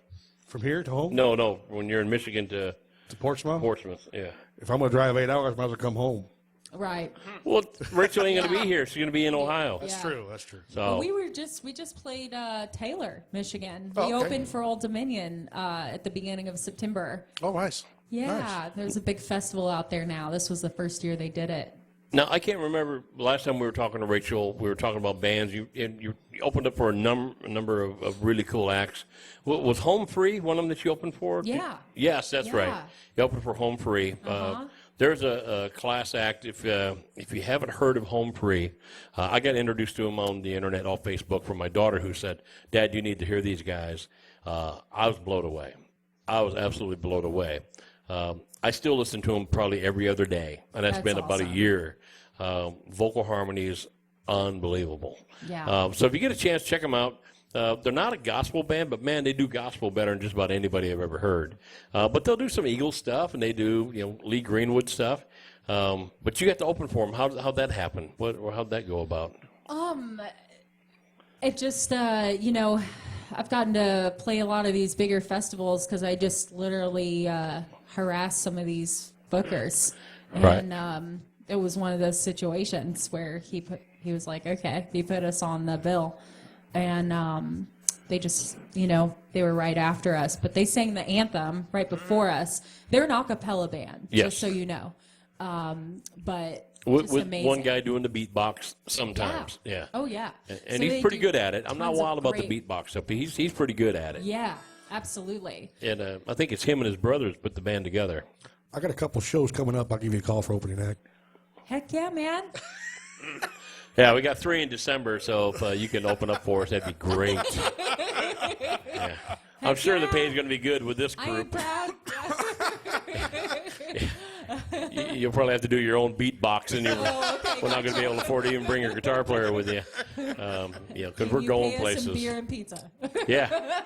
S7: From here to home?
S5: No. When you're in Michigan to
S7: Portsmouth?
S5: Portsmouth, yeah.
S7: If I'm going to drive 8 hours, I might as well come home.
S10: Right.
S5: Well, Rachel ain't going to be here. She's going to be in Ohio.
S7: That's true. That's true.
S5: So
S10: We just played Taylor, Michigan.
S7: Oh,
S10: We
S7: okay.
S10: opened for Old Dominion at the beginning of September.
S7: Oh, nice.
S10: Yeah,
S7: Nice.
S10: there's a big festival out there now. This was the first year they did it.
S5: now I can't remember the last time we were talking to Rachel. We were talking about bands. You opened up for a number of really cool acts. Was Home Free one of them that you opened for?
S10: Yeah.
S5: Yes, that's right.
S10: Yeah.
S5: You opened for Home Free. There's a class act. If you haven't heard of Home Free, I got introduced to him on the internet, on Facebook, from my daughter, who said, "Dad, you need to hear these guys." I was blown away. I was absolutely blown away. I still listen to them probably every other day, and that's been about a
S10: awesome.
S5: year. Vocal harmony is unbelievable.
S10: Yeah.
S5: So if you get a chance, check them out. They're not a gospel band, but man, they do gospel better than just about anybody I've ever heard. But they'll do some Eagles stuff, and they do Lee Greenwood stuff. But you got to open for them. How'd that happen? How'd that go about?
S10: It just, I've gotten to play a lot of these bigger festivals because I just literally harass some of these bookers. And it was one of those situations where he was like, okay, he put us on the bill. And they just, they were right after us. But they sang the anthem right before us. They're an a cappella band,
S5: Yes.
S10: just so you know. But
S5: With
S10: amazing.
S5: one guy doing the beatbox sometimes. Yeah.
S10: Oh, yeah.
S5: And
S10: So
S5: he's
S10: they
S5: pretty
S10: do
S5: good at it. I'm not
S10: tons of
S5: wild about the
S10: great-
S5: beatbox stuff, but he's pretty good at it.
S10: Yeah, absolutely.
S5: And I think it's him and his brothers put the band together.
S7: I got a couple shows coming up. I'll give you a call for opening act.
S10: Heck yeah, man.
S5: Yeah, we got 3 in December, so if you can open up for us, that'd be great. Yeah. I'm sure the pay's going to be good with this
S10: I ain't
S5: group.
S10: proud.
S5: You'll probably have to do your own beatbox, and
S10: Oh, okay,
S5: we're not going to be able to afford to even bring your guitar player with you. Because we're
S10: You
S5: going
S10: pay us
S5: places.
S10: some beer and pizza.
S5: Yeah.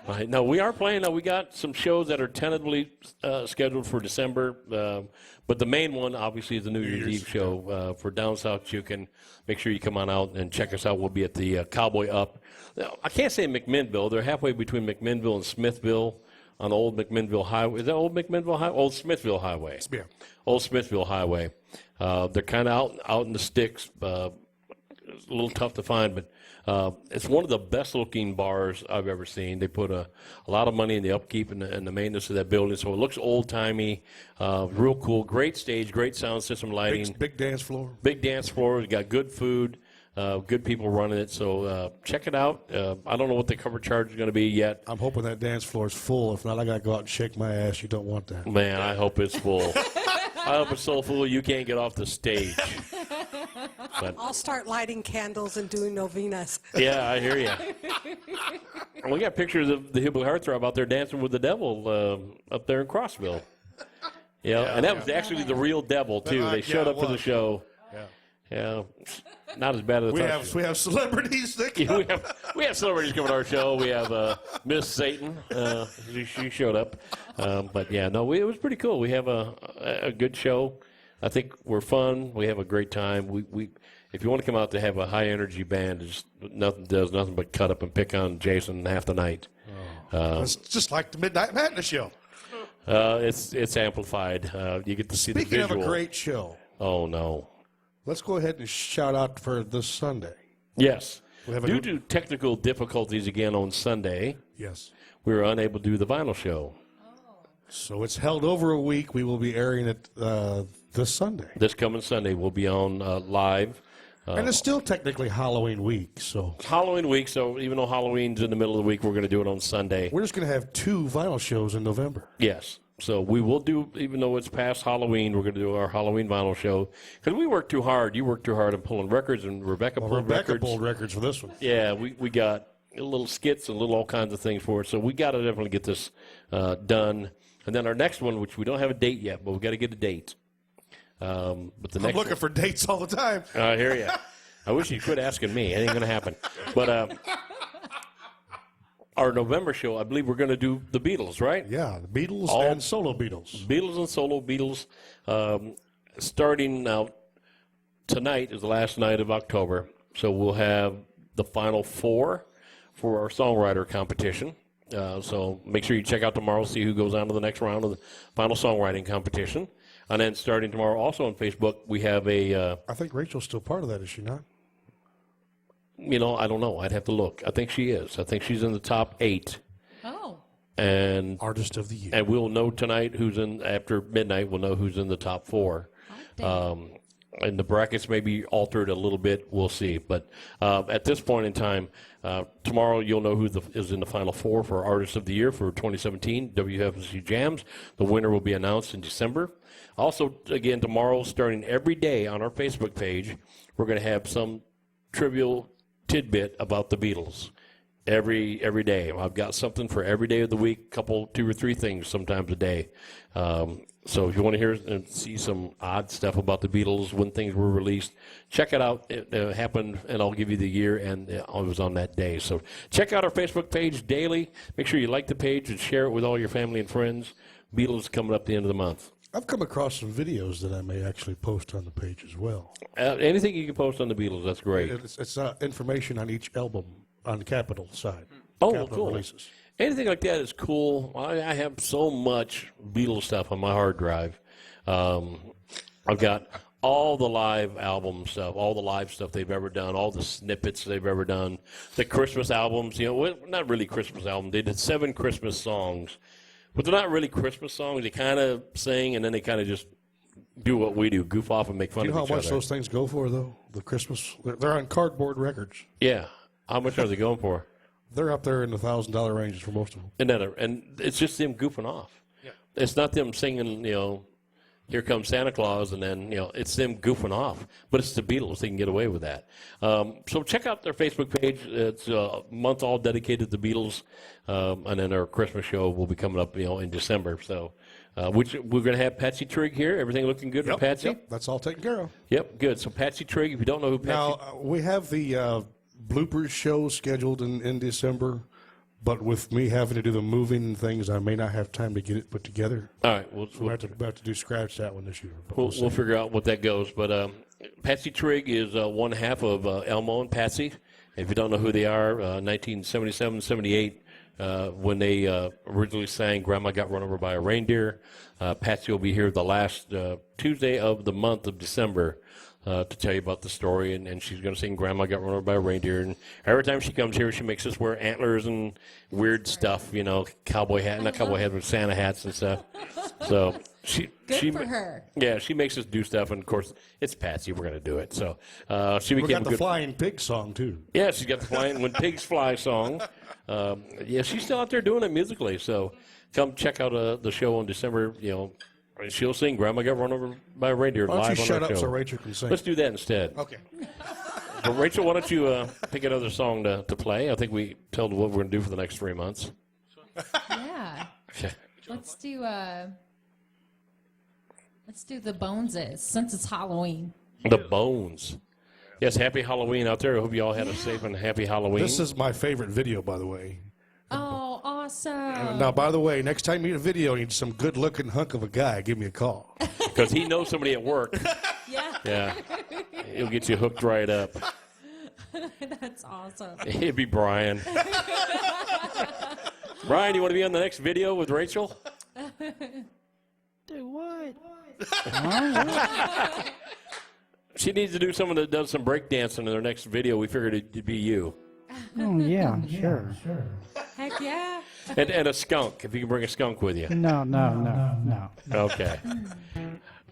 S5: Right. No, we are playing. We got some shows that are tentatively scheduled for December. But the main one, obviously, is the New Year's Eve show for Down South. You can make sure you come on out and check us out. We'll be at the Cowboy Up. Now, I can't say McMinnville. They're halfway between McMinnville and Smithville on Old McMinnville Highway. Is that Old McMinnville Highway? Old Smithville Highway.
S7: Yeah.
S5: Old Smithville Highway. They're kind of out in the sticks. It's a little tough to find, but it's one of the best-looking bars I've ever seen. They put a lot of money in the upkeep and the maintenance of that building, so it looks old-timey, real cool. Great stage, great sound system, lighting.
S7: Big dance floor.
S5: Big dance floor. Got good food, good people running it. So check it out. I don't know what the cover charge is going to be yet.
S7: I'm hoping that dance floor is full. If not, I got to go out and shake my ass. You don't want that.
S5: Man, I hope it's full. I hope it's so full you can't get off the stage. But
S9: I'll start lighting candles and doing novenas.
S5: yeah, I hear you. We got pictures of the Hillbilly Heartthrob out there dancing with the devil up there in Crossville. Yeah, and that was actually the real devil too. They showed up for the show. Yeah, not as bad as
S7: we have celebrities that come.
S5: we have celebrities coming to our show. We have Miss Satan. She showed up. But yeah, no, it was pretty cool. We have a good show. I think we're fun. We have a great time. We if you want to come out to have a high energy band, it's nothing but cut up and pick on Jason half the night.
S7: It's just like the Midnight Madness show.
S5: It's amplified. You get to see the visual.
S7: Speaking of a great show.
S5: Oh no.
S7: Let's go ahead and shout out for this Sunday.
S5: Yes.
S7: We have
S5: Due to technical difficulties again on Sunday,
S7: yes,
S5: we were unable to do the vinyl show.
S7: So it's held over a week. We will be airing it this Sunday.
S5: This coming Sunday, we'll be on live.
S7: And it's still technically Halloween week, so
S5: It's Halloween week, so even though Halloween's in the middle of the week, we're going to do it on Sunday.
S7: we're just going to have 2 vinyl shows in November.
S5: Yes. So we will do, even though it's past Halloween, we're going to do our Halloween vinyl show. Because we worked too hard. You worked too hard on pulling records, and Rebecca pulled
S7: Rebecca
S5: records.
S7: pulled records for this one.
S5: Yeah, we got little skits and little all kinds of things for it. So we got to definitely get this done. And then our next one, which we don't have a date yet, but we got to get a date. But the
S7: I'm
S5: next
S7: looking for dates all the time.
S5: I hear you. I wish you quit asking me. It ain't going to happen. But our November show, I believe we're going to do the Beatles, right?
S7: Yeah, the Beatles
S5: All-
S7: and solo Beatles.
S5: Beatles and solo Beatles. Starting now, tonight is the last night of October, so we'll have the final 4 for our songwriter competition. So make sure you check out tomorrow, see who goes on to the next round of the final songwriting competition. And then starting tomorrow, also on Facebook, we have a,
S7: I think Rachel's still part of that, is she not?
S5: I don't know. I'd have to look. I think she is. I think she's in the top 8.
S10: Oh.
S5: And
S7: Artist of the Year.
S5: And we'll know tonight who's in, after midnight, we'll know who's in the top 4. And the brackets may be altered a little bit. We'll see. But at this point in time, tomorrow you'll know who is in the final 4 for Artist of the Year for 2017, WFMC Jams. The winner will be announced in December. Also, again, tomorrow, starting every day on our Facebook page, we're going to have some trivial tidbit about the Beatles. Every day. I've got something for every day of the week, 2 or 3 things sometimes a day. So if you want to hear and see some odd stuff about the Beatles, when things were released, check it out. It happened, and I'll give you the year, and it was on that day. So check out our Facebook page daily. Make sure you like the page and share it with all your family and friends. Beatles coming up the end of the month.
S7: I've come across some videos that I may actually post on the page as well.
S5: Anything you can post on the Beatles, that's great.
S7: It's information on each album on the Capitol side.
S5: Oh,
S7: Capitol
S5: cool.
S7: Releases.
S5: Anything like that is cool. I have so much Beatles stuff on my hard drive. I've got all the live album stuff, all the live stuff they've ever done, all the snippets they've ever done, the Christmas albums. Not really Christmas albums. They did 7 Christmas songs, but they're not really Christmas songs. They kind of sing, and then they kind of just do what we do, goof off and make fun
S7: Do you
S5: of
S7: know
S5: each
S7: how much
S5: other.
S7: those things go for, though? The Christmas, they're on cardboard records.
S5: Yeah. How much are they going for?
S7: They're up there in the $1,000 ranges for most of them.
S5: And it's just them goofing off. Yeah. It's not them singing, Here Comes Santa Claus, and then, it's them goofing off. But it's the Beatles. They can get away with that. So check out their Facebook page. It's a month all dedicated to the Beatles. And then our Christmas show will be coming up, in December. So which we're going to have Patsy Trigg here. Everything looking good with Patsy?
S7: Yep, that's all taken care of.
S5: Yep, good. So Patsy Trigg, if you don't know who Patsy...
S7: Now, we have the bloopers show scheduled in December, but with me having to do the moving and things, I may not have time to get it put together.
S5: All right.
S7: We'll have to do scratch that one this year.
S5: We'll figure out what that goes. But Patsy Trigg is one half of Elmo and Patsy. If you don't know who they are, 1977, 78, when they originally sang Grandma Got Run Over by a Reindeer. Patsy will be here the last Tuesday of the month of December to tell you about the story, and she's going to sing Grandma Got Run Over by a Reindeer. And every time she comes here, she makes us wear antlers and weird stuff, cowboy hat, not cowboy hat, but Santa hats and stuff. So
S10: Good for her.
S5: Yeah, she makes us do stuff, and of course, it's Patsy. We're going to do it. So she
S7: We
S5: became
S7: got
S5: a
S7: the
S5: good.
S7: Flying Pig song, too.
S5: Yeah, she's got the Flying When Pigs Fly song. Yeah, she's still out there doing it musically. So come check out the show on December, She'll sing. Grandma got run over by a reindeer
S7: Why don't
S5: live
S7: you
S5: on
S7: shut
S5: our
S7: up
S5: show.
S7: so Rachel can sing?
S5: Let's do that instead.
S7: Okay.
S5: But Rachel, why don't you pick another song to play? I think we told what we're going to do for the next 3 months.
S10: Yeah. Let's do the Boneses since it's Halloween.
S5: The Bones. Yes, happy Halloween out there. I hope you all had a safe and happy Halloween.
S7: This is my favorite video, by the way.
S10: Oh, awesome.
S7: Now, by the way, next time you need a video, you need some good-looking hunk of a guy, give me a call.
S5: Because he knows somebody at work.
S10: Yeah.
S5: Yeah. He'll get you hooked right up.
S10: That's awesome.
S5: It'd be Brian. Brian, you want to be on the next video with Rachel?
S6: Do what?
S5: She needs to do someone that does some breakdancing in their next video. We figured it'd be you.
S6: Oh, yeah, sure.
S10: Heck yeah.
S5: And a skunk, if you can bring a skunk with you.
S6: No.
S5: Okay.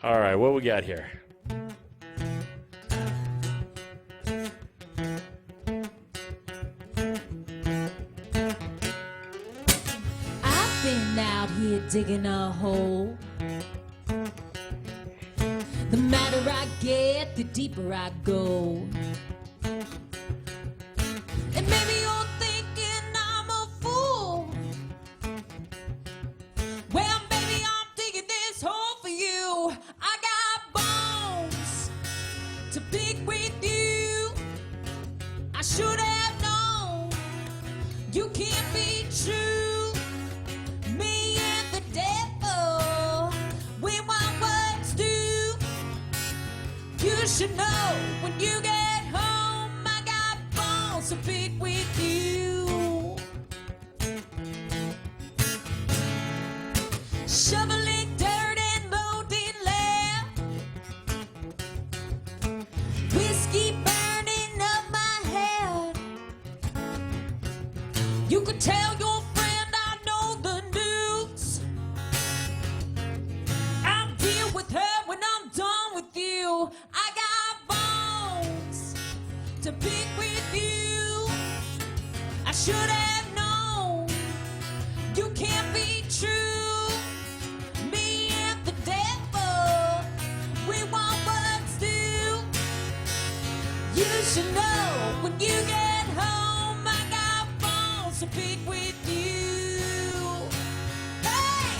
S5: All right, what we got here?
S10: I've been out here digging a hole. The madder I get, the deeper I go. And maybe you're thinking I'm a fool. Well, baby, I'm digging this hole for you. I got bones to pick with you. I should have known you can't be true. Me and the devil, we want what's due. You should know when you get home, I got bones to pick with you. Shoveling dirt and loading lead, whiskey burning up my head. You could tell your friend I know the news. I'll deal with her when I'm done with you. I got bones to pick with you. I should have known you can't be true. Me and the devil, we want what's due. You should know when you get home, I got bones to pick with you. Hey!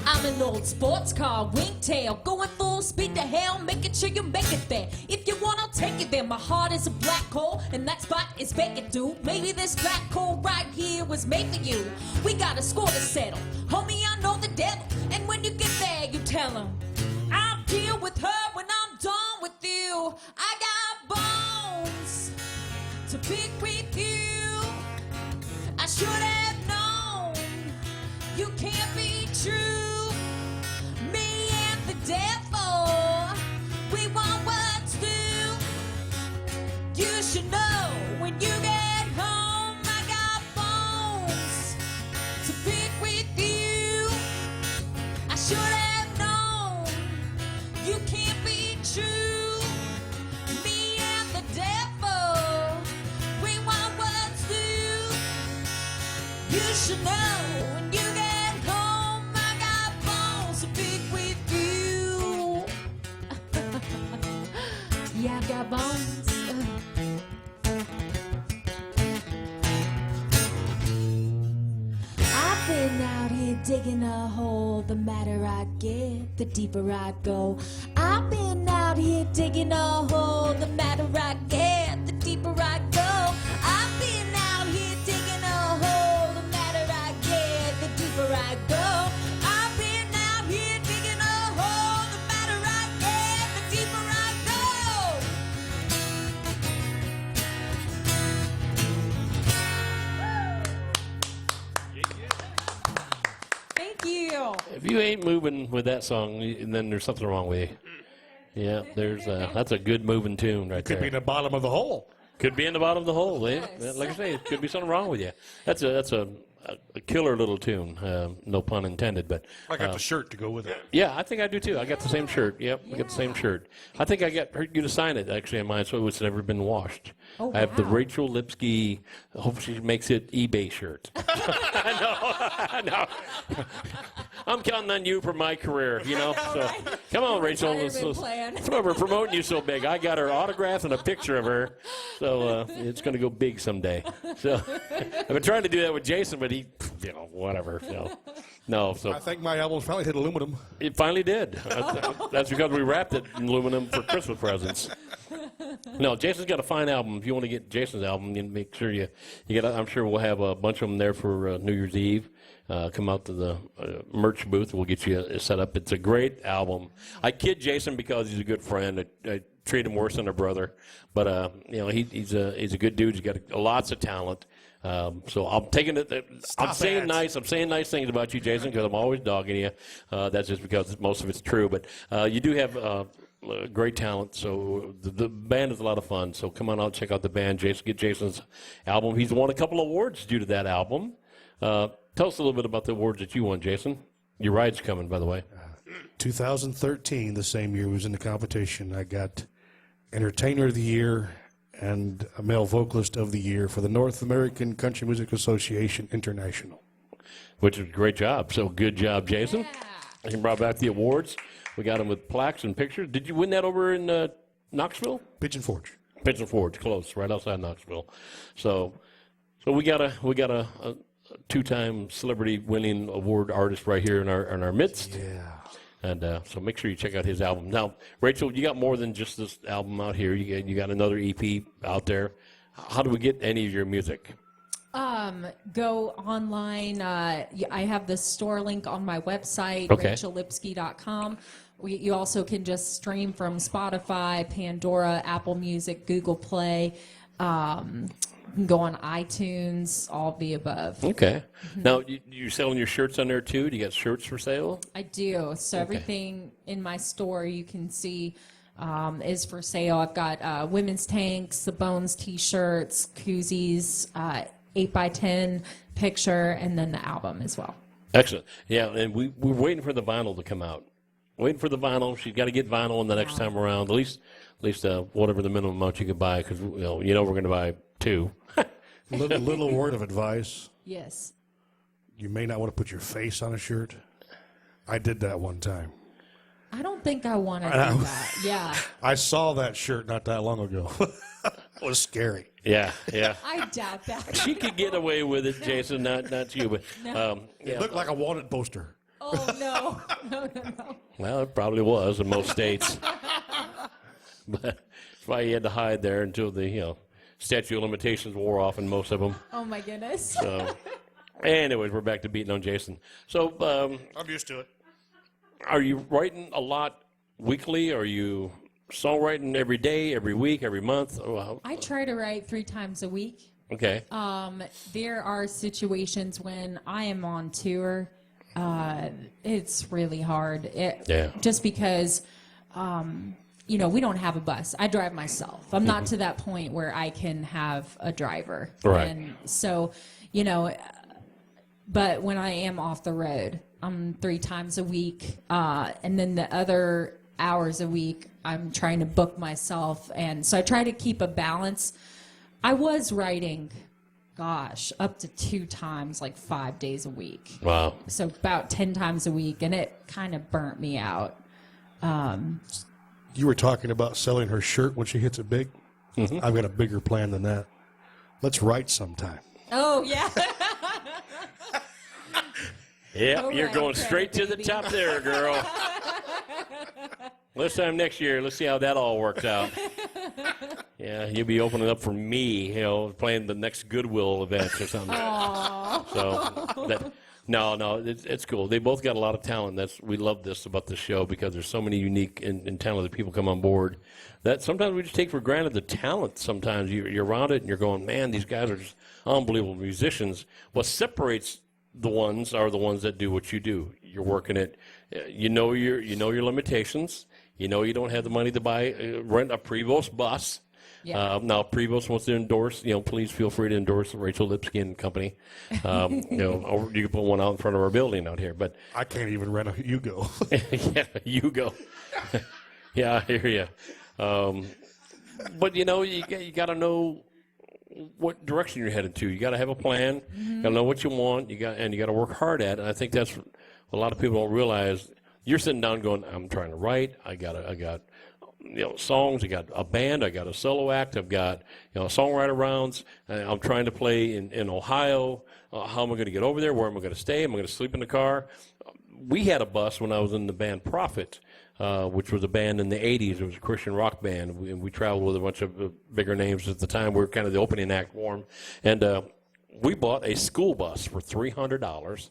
S10: I'm an old sports car, wingtail, going full speed to hell, making sure you make it there. If you want, I'll take it there. My heart is a black hole, and that spot is vacant, dude. Maybe this black hole right here was made for you. We got a score to settle. Homie, I know the devil, and when you get there, you tell him, I'll deal with her when I'm done with you. I got bones to pick with you. I should have known you can't be true. Me and the devil, we want what's due. You should know when you get home, I got bones to pick with you. I should have known you can't be true. Me and the devil, we want what's due. You should know when you get home, I got bones to pick with you. Yeah, I got bones. I've been out here digging a hole. The madder I get, the deeper I go. I've been out here digging a hole. The madder I get, the deeper I go. I've been out here digging a hole. The madder I get, the deeper I go. I've been out here digging a hole. The madder I get, the deeper I go. Thank you.
S5: If you ain't moving with that song, then there's something wrong with you. Yeah, that's a good moving tune right
S7: Could be
S5: there.
S7: in the bottom of the hole.
S5: Could be in the bottom of the hole. Eh? Like I say, could be something wrong with you. That's a killer little tune. No pun intended, but
S7: I got the shirt to go with it.
S5: yeah, I think I do too. I got the same shirt. Yep, I got the same shirt. I think I got you to sign it actually on mine, so it's never been washed.
S10: Oh,
S5: I have the
S10: wow.
S5: Rachel Lipsky. Hope she makes it eBay shirt. I know. I'm counting on you for my career. You know. So come on, Rachel.
S10: Retirement plan.
S5: We're promoting you so big. I got her autograph and a picture of her, so it's going to go big someday. So I've been trying to do that with Jason, but he, whatever. So no. So
S7: I think my album's finally hit aluminum.
S5: it finally did. That's because we wrapped it in aluminum for Christmas presents. No, Jason's got a fine album. If you want to get Jason's album, you make sure you get. I'm sure we'll have a bunch of them there for New Year's Eve. Come out to the merch booth. We'll get you set up. It's a great album. I kid Jason because he's a good friend. I treat him worse than a brother, but he's a good dude. He's got lots of talent. So I'm taking it. I'm saying nice things about you, Jason, because I'm always dogging you. That's just because most of it's true. But you do have great talent. So the band is a lot of fun. So come on out, check out the band. Get Jason's album. He's won a couple awards due to that album. Tell us a little bit about the awards that you won, Jason. Your ride's coming, by the way.
S7: 2013, the same year, was in the competition. I got Entertainer of the Year and a Male Vocalist of the Year for the North American Country Music Association International.
S5: Which is a great job. So good job, Jason.
S10: Yeah.
S5: You brought back the awards. We got them with plaques and pictures. Did you win that over in Knoxville?
S7: Pigeon Forge.
S5: Pigeon Forge, close, right outside Knoxville. So we got a two-time celebrity winning award artist right here in our midst.
S7: Yeah.
S5: And so make sure you check out his album. Now, Rachel, you got more than just this album out here. You got another EP out there. How do we get any of your music?
S10: Go online. I have the store link on my website,
S5: Okay.
S10: rachellipsky.com. You also can just stream from Spotify, Pandora, Apple Music, Google Play. You can go on iTunes, all of the above.
S5: Okay. Now, you selling your shirts on there too? Do you got shirts for sale?
S10: I do. So everything in my store you can see is for sale. I've got women's tanks, the Bones T-shirts, koozies, 8x10 picture, and then the album as well.
S5: Excellent. Yeah, and we're waiting for the vinyl to come out. Waiting for the vinyl. She's got to get vinyl in the next time around. At least whatever the minimum amount you can buy, because we're going to buy 2.
S7: Little word of advice.
S10: Yes.
S7: You may not want to put your face on a shirt. I did that one time.
S10: I don't think I want to do that. Yeah.
S7: I saw that shirt not that long ago. It was scary.
S5: Yeah.
S10: I doubt that.
S5: She could get away with it, Jason, not you. But
S7: It looked like a wanted poster.
S10: Oh, no. No.
S5: Well, it probably was in most states. But that's why you had to hide there until the statute of limitations wore off in most of them.
S10: Oh, my goodness.
S5: So, anyways, we're back to beating on Jason. So,
S7: I'm used to it.
S5: are you writing a lot weekly? Are you songwriting every day, every week, every month?
S10: I try to write 3 times a week.
S5: Okay.
S10: There are situations when I am on tour. It's really hard.
S5: Yeah.
S10: Just because, we don't have a bus. I drive myself. I'm not to that point where I can have a driver.
S5: Right.
S10: And so, but when I am off the road, I'm 3 times a week. And then the other hours a week, I'm trying to book myself. And so I try to keep a balance. I was writing, up to 2 times, like 5 days a week.
S5: Wow.
S10: So about 10 times a week, and it kind of burnt me out.
S7: You were talking about selling her shirt when she hits it big. Mm-hmm. I've got a bigger plan than that. Let's write sometime.
S10: Oh, yeah.
S5: Yep, you're
S10: right,
S5: going straight to the
S10: baby.
S5: top there, girl. This time next year, let's see how that all works out. Yeah, you'll be opening up for me, playing the next Goodwill event or something.
S10: Aww.
S5: So, no, it's cool. They both got a lot of talent. We love this about this show because there's so many unique and talented people come on board that sometimes we just take for granted the talent. Sometimes you're around it and you're going, man, these guys are just unbelievable musicians. What separates the ones are the ones that do what you do. You're working it. You know your limitations. You know you don't have the money to rent a Prevost bus.
S10: Yeah.
S5: Now, if Prevost wants to endorse, please feel free to endorse Rachel Lipsky and Company. Or you can put one out in front of our building out here. But
S7: I can't even rent a Yugo.
S5: yeah, you go. Yeah, I hear you. But you got to know what direction you're headed to. You got to have a plan. You got to know what you want. You got to work hard at it. And I think that's what a lot of people don't realize. You're sitting down going, I'm trying to write. I got songs. I got a band. I got a solo act. I've got songwriter rounds. I'm trying to play in Ohio. How am I going to get over there? Where am I going to stay? Am I going to sleep in the car? We had a bus when I was in the band Prophet, which was a band in the 80s. It was a Christian rock band. We traveled with a bunch of bigger names at the time. We were kind of the opening act for them. And we bought a school bus for $300,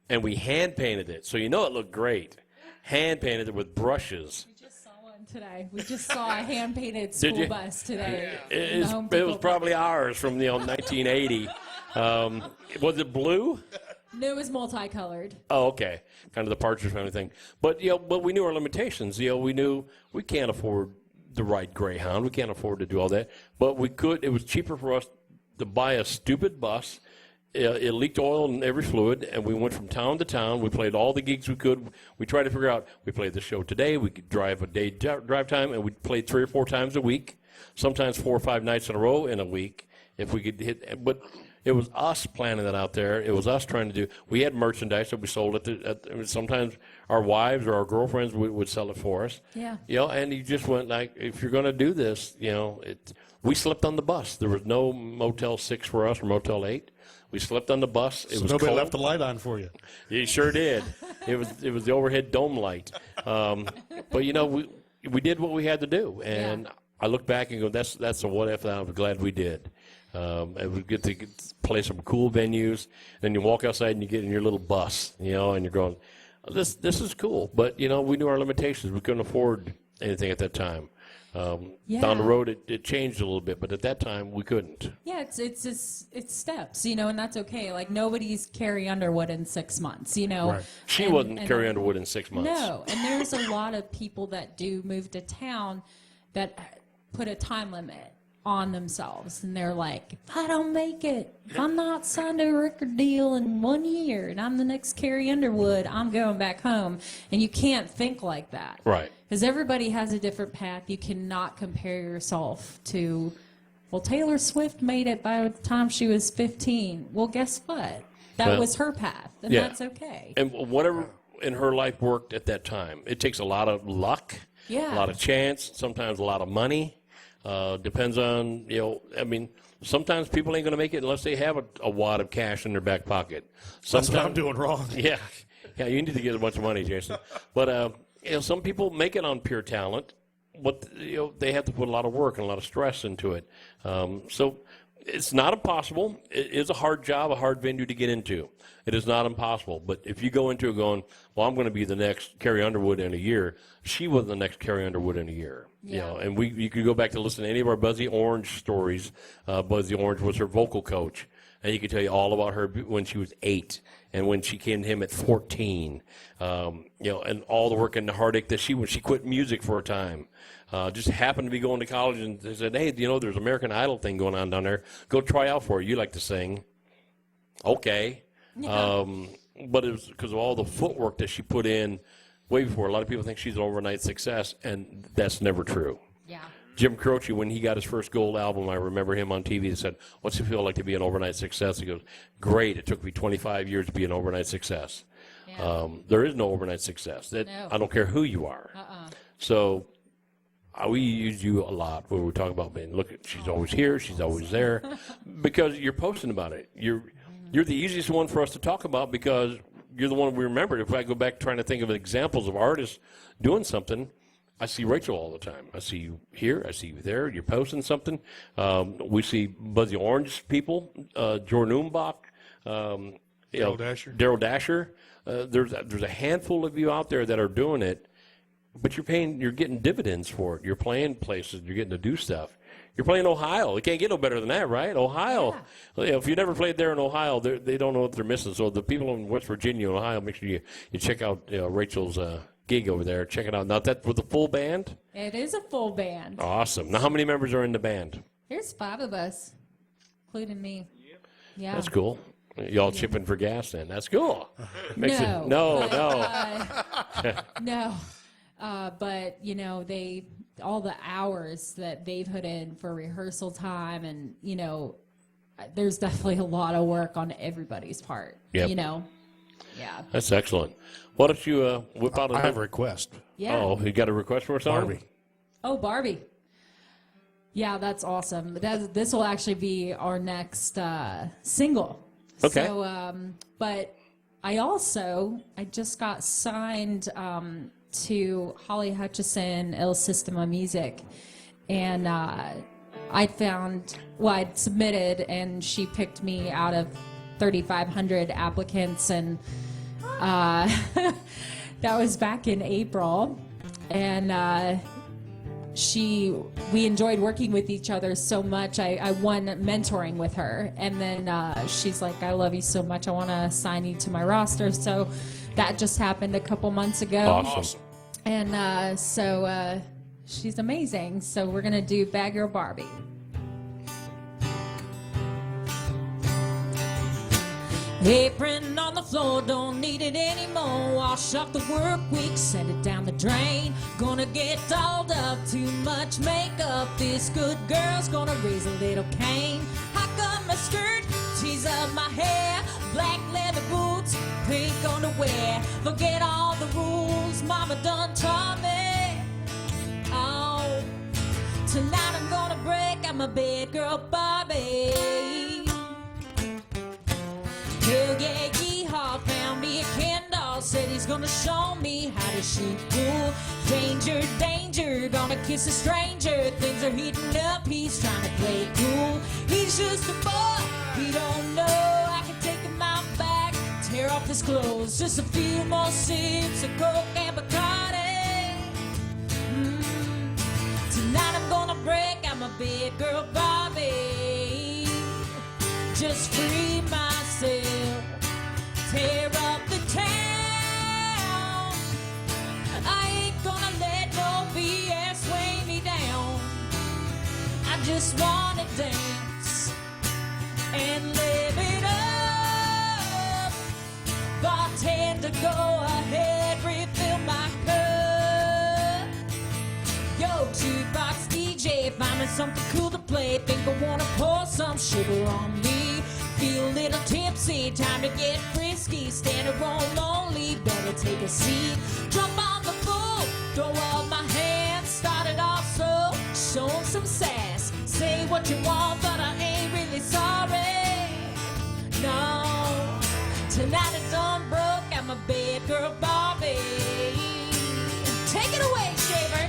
S5: and we hand-painted it. So it looked great. Hand-painted it with brushes.
S10: We just saw one today. We just saw a hand-painted school bus today.
S5: It was probably ours from 1980. Was it blue?
S10: No, it was multicolored.
S5: Oh, okay. Kind of the Partridge Family thing. But but we knew our limitations. We knew we can't afford the right Greyhound. We can't afford to do all that. But we could. It was cheaper for us to buy a stupid bus. It leaked oil in every fluid, and we went from town to town. We played all the gigs we could. We tried to figure out, we played the show today. We could drive a day drive time, and we played 3 or 4 times a week, sometimes 4 or 5 nights in a row in a week if we could hit. But it was us planning that out there. It was us trying to do. We had merchandise that we sold sometimes our wives or our girlfriends would sell it for us.
S10: Yeah.
S5: And you just went like, if you're going to do this, we slept on the bus. There was no Motel 6 for us or Motel 8. We slept on the bus. It was
S7: nobody
S5: cold.
S7: left the light on for you.
S5: You sure did. It was the overhead dome light. But we did what we had to do, and I look back and go, that's a what if. And I'm glad we did. And we get to play some cool venues. Then you walk outside and you get in your little bus, and you're going, this is cool. But we knew our limitations. We couldn't afford anything at that time. Down the road, it changed a little bit, but at that time we couldn't.
S10: Yeah, it's steps, and that's okay. Like nobody's Carrie Underwood in 6 months,
S7: Right.
S5: She wasn't Carrie Underwood in 6 months.
S10: No, and there's a lot of people that do move to town that put a time limit on themselves, and they're like, if I don't make it, if I'm not signed to a record deal in 1 year, and I'm the next Carrie Underwood, I'm going back home. And you can't think like that.
S5: Right.
S10: Because everybody has a different path. You cannot compare yourself to, well, Taylor Swift made it by the time she was 15. Well, guess what? That was her path, and that's okay.
S5: And whatever in her life worked at that time. It takes a lot of luck, a lot of chance, sometimes a lot of money. Depends on, sometimes people ain't going to make it unless they have a wad of cash in their back pocket.
S7: That's what I'm doing wrong.
S5: Yeah, you need to get a bunch of money, Jason. But, some people make it on pure talent, but, they have to put a lot of work and a lot of stress into it. So it's not impossible. It is a hard job, a hard venue to get into. It is not impossible. But if you go into it going, well, I'm going to be the next Carrie Underwood in a year, she was the next Carrie Underwood in a year.
S10: Yeah.
S5: And you could go back to listen to any of our Buzzy Orange stories. Buzzy Orange was her vocal coach, and he could tell you all about her when she was 8 and when she came to him at 14. And all the work and the heartache that when she quit music for a time. Just happened to be going to college, and they said, hey, there's American Idol thing going on down there. Go try out for it. You like to sing. Okay.
S10: Yeah.
S5: But it was because of all the footwork that she put in way before. A lot of people think she's an overnight success, and that's never true.
S10: Yeah.
S5: Jim Croce, when he got his first gold album, I remember him on TV and said, what's it feel like to be an overnight success? He goes, great. It took me 25 years to be an overnight success. Yeah. There is no overnight success. No. I don't care who you are. So we use you a lot when we talk about being, look, she's always here, she's always there, because you're posting about it. You're the easiest one for us to talk about because you're the one we remember. If I go back trying to think of examples of artists doing something, I see Rachel all the time. I see you here, I see you there, you're posting something. We see Buzzy Orange people, Jordan Umbach, Daryl Dasher. There's a handful of you out there that are doing it, but you're getting dividends for it. You're playing places, you're getting to do stuff. You're playing Ohio. It can't get no better than that, right? Ohio. Yeah. If you never played there in Ohio, they don't know what they're missing. So the people in West Virginia and Ohio, make sure you check out Rachel's gig over there. Check it out. Now, that's with a full band?
S10: It is a full band.
S5: Awesome. Now, how many members are in the band?
S10: There's 5 of us, including me. Yeah.
S5: That's cool. Y'all chipping for gas then. That's cool. Makes
S10: No.
S5: it, no.
S10: No. But, you know, all the hours that they've put in for rehearsal time and, you know, there's definitely a lot of work on everybody's part,
S5: Yep.
S10: you know? Yeah.
S5: That's excellent. Why don't you whip out
S7: I have a request.
S10: Yeah.
S5: Oh, you got a request for a song?
S7: Barbie.
S10: Oh, Barbie. Yeah, that's awesome. This will actually be our next single.
S5: Okay.
S10: So, but I just got signed to Holly Hutchison, Il Sistema Music, and I'd submitted, and she picked me out of 3,500 applicants, and that was back in April, and we enjoyed working with each other so much. I won mentoring with her, and then she's like, I love you so much, I want to sign you to my roster. So that just happened a couple months ago.
S5: Awesome.
S10: And so she's amazing. So we're going to do Bad Girl Barbie. Apron on the floor, don't need it anymore. Wash off the work week, send it down the drain. Gonna get dolled up, too much makeup. This good girl's gonna raise a little cane. Hike up my skirt, tease up my hair. Black leather boots, pink underwear. Forget all the rules mama done taught me. Oh, tonight I'm gonna break out my bad girl Barbie. Hell yeah, yeehaw, found me a Ken doll. Said he's gonna show me how to shoot pool. Danger, danger, gonna kiss a stranger. Things are heating up, he's trying to play cool. He's just a boy, he don't know. I can take him out back, tear off his clothes. Just a few more sips of Coke and Bacardi. Tonight I'm gonna break out my bed girl Barbie. Just free myself, tear up the town. I ain't gonna let no BS weigh me down. I just wanna dance and live it up. Bartender, go ahead, refill my cup. Yo, jukebox DJ, find me something cool to play. Think I wanna pour some sugar on me. Feel a little tipsy, time to get frisky. Stand around lonely, better take a seat. Jump on the floor, throw up my hands. Started off so, show 'em some sass. Say what you want, but I ain't really sorry. No, tonight it's done broke. I'm a bad girl Barbie. Take it away, Shaver.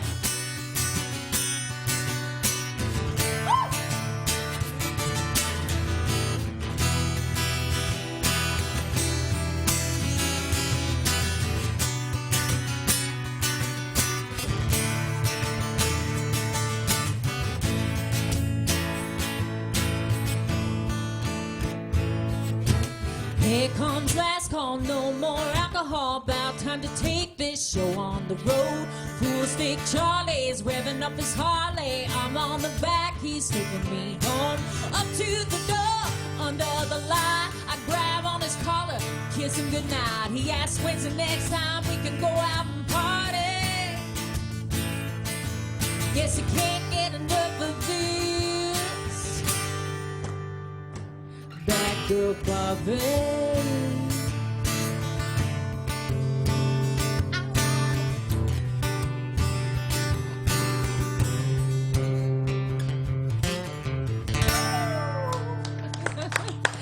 S10: Here comes last call, no more alcohol. About time to take this show on the road. Full stick Charlie's revving up his Harley. I'm on the back, he's taking me home. Up to the door, under the light. I grab on his collar, kiss him goodnight. He asks when's the next time we can go out and party. Guess he can't get enough of this. Bad girl Barbie.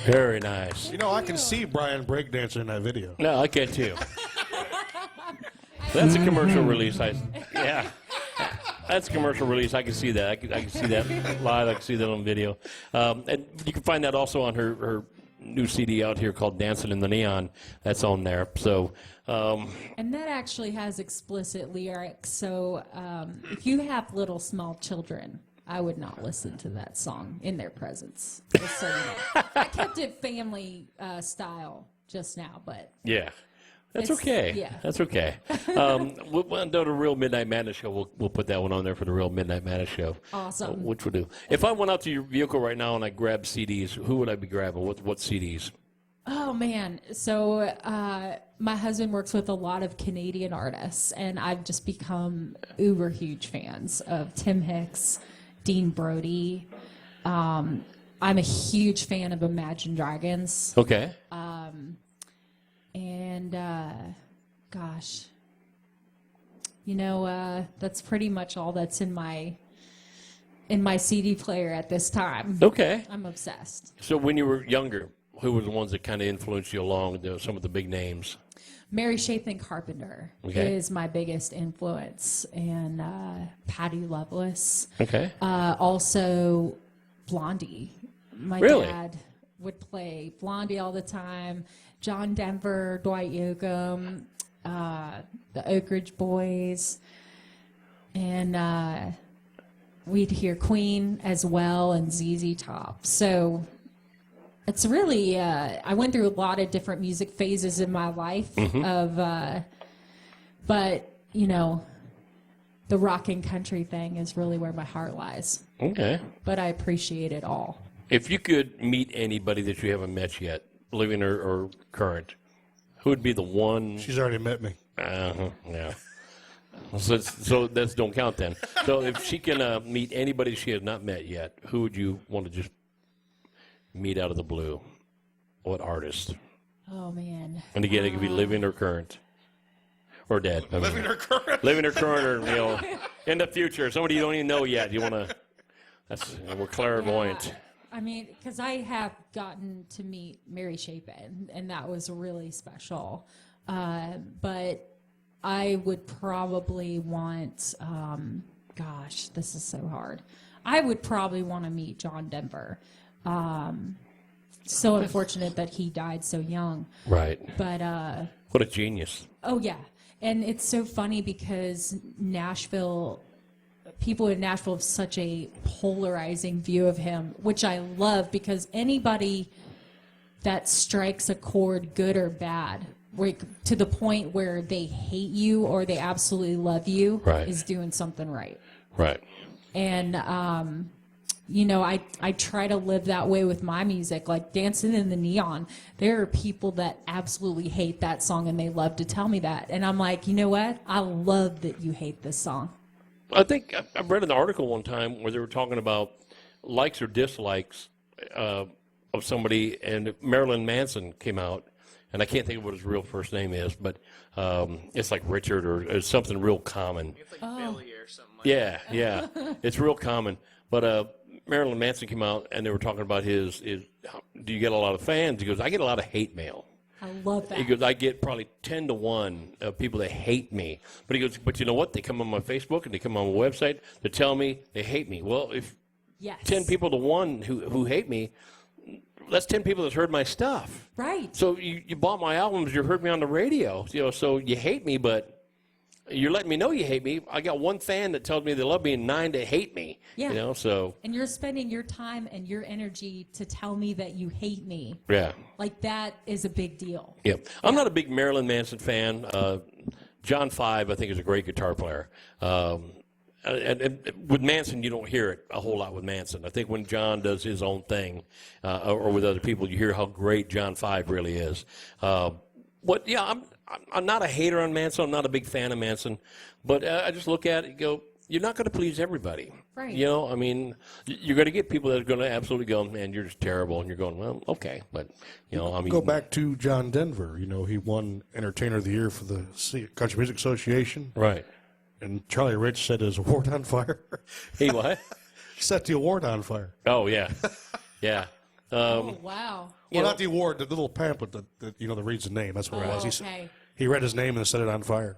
S5: Very nice.
S7: You know, I can see Brian breakdancing in that video.
S5: No, I can too. That's a commercial release. Yeah. That's a commercial release. I can see that. I can see that live. I can see that on video. And you can find that also on her new CD out here called Dancing in the Neon. That's on there. So.
S10: And that actually has explicit lyrics. So if you have little small children, I would not listen to that song in their presence. Just so you know. I kept it family style just now, but
S5: Yeah. That's
S10: It's-
S5: okay.
S10: yeah.
S5: That's okay. We'll do the Real Midnight Madness show. We'll put that one on there for the Real Midnight Madness show.
S10: Awesome.
S5: Which we'll do. If I went out to your vehicle right now and I grabbed CDs, who would I be grabbing? What CDs?
S10: Oh man. So my husband works with a lot of Canadian artists, and I've just become uber huge fans of Tim Hicks, Dean Brody. I'm a huge fan of Imagine Dragons.
S5: Okay.
S10: And gosh, that's pretty much all that's in my CD player at this time.
S5: Okay.
S10: I'm obsessed.
S5: So when you were younger, who were the ones that kind of influenced you along? Some of the big names.
S10: Mary Chapin Carpenter
S5: Okay.
S10: is my biggest influence, and Patti Loveless.
S5: Okay.
S10: Also, Blondie. My
S5: Really?
S10: dad would play Blondie all the time. John Denver, Dwight Yoakam, the Oak Ridge Boys, and we'd hear Queen as well, and ZZ Top. So it's really I went through a lot of different music phases in my life but the rock and country thing is really where my heart lies.
S5: Okay.
S10: But I appreciate it all.
S5: If you could meet anybody that you haven't met yet, living or current, who would be the one?
S7: She's already met me.
S5: Yeah. So that's don't count then. So if she can meet anybody she has not met yet, who would you want to just meet out of the blue? What artist?
S10: Oh man.
S5: And again, it could be living or current. Or dead.
S1: Living or current?
S5: Living or current, or in the future. Somebody you don't even know yet. You want to? We're clairvoyant.
S10: Yeah. I mean, because I have gotten to meet Mary Chapin, and that was really special. But I would probably want, gosh, this is so hard. I would probably want to meet John Denver. So unfortunate that he died so young.
S5: Right.
S10: But,
S5: What a genius.
S10: oh, yeah. And it's so funny because people in Nashville have such a polarizing view of him, which I love because anybody that strikes a chord, good or bad, to the point where they hate you or they absolutely love you,
S5: Right.
S10: is doing something right.
S5: Right.
S10: And, I try to live that way with my music, like Dancing in the Neon. There are people that absolutely hate that song and they love to tell me that. And I'm like, you know what? I love that you hate this song.
S5: I think I read an article one time where they were talking about likes or dislikes of somebody, and Marilyn Manson came out, and I can't think of what his real first name is, but it's like Richard or it's something real common.
S1: It's like Billy or something like
S5: Yeah, it's real common. But Marilyn Manson came out, and they were talking about his do you get a lot of fans? He goes, I get a lot of hate mail.
S10: I love that.
S5: He goes, I get probably 10 to 1 of people that hate me. But he goes, but you know what? They come on my Facebook and they come on my website. They tell me they hate me. Well, if
S10: Yes.
S5: 10 people to 1 who hate me, that's 10 people that's heard my stuff.
S10: Right.
S5: So you bought my albums, you heard me on the radio. So you hate me, but you're letting me know you hate me. I got 1 fan that tells me they love me and 9 that hate me.
S10: Yeah.
S5: So
S10: And you're spending your time and your energy to tell me that you hate me.
S5: yeah.
S10: Like, that is a big deal.
S5: Yep. I'm not a big Marilyn Manson fan. John Five, I think, is a great guitar player. And with Manson, you don't hear it a whole lot with Manson. I think when John does his own thing, or with other people, you hear how great John Five really is. But yeah, I'm not a hater on Manson. I'm not a big fan of Manson. But I just look at it and go, you're not going to please everybody.
S10: Right.
S5: I mean, you're going to get people that are going to absolutely go, man, you're just terrible. And you're going, well, okay. But, I mean.
S7: Go back to John Denver. He won Entertainer of the Year for the Country Music Association.
S5: Right.
S7: And Charlie Rich set his award on fire.
S5: He what?
S7: Set the award on fire.
S5: Oh, yeah. Yeah.
S10: Oh, wow.
S7: Well, not the award, the little pamphlet that reads the name. That's what it was.
S10: Okay.
S7: He read his name and set it on fire.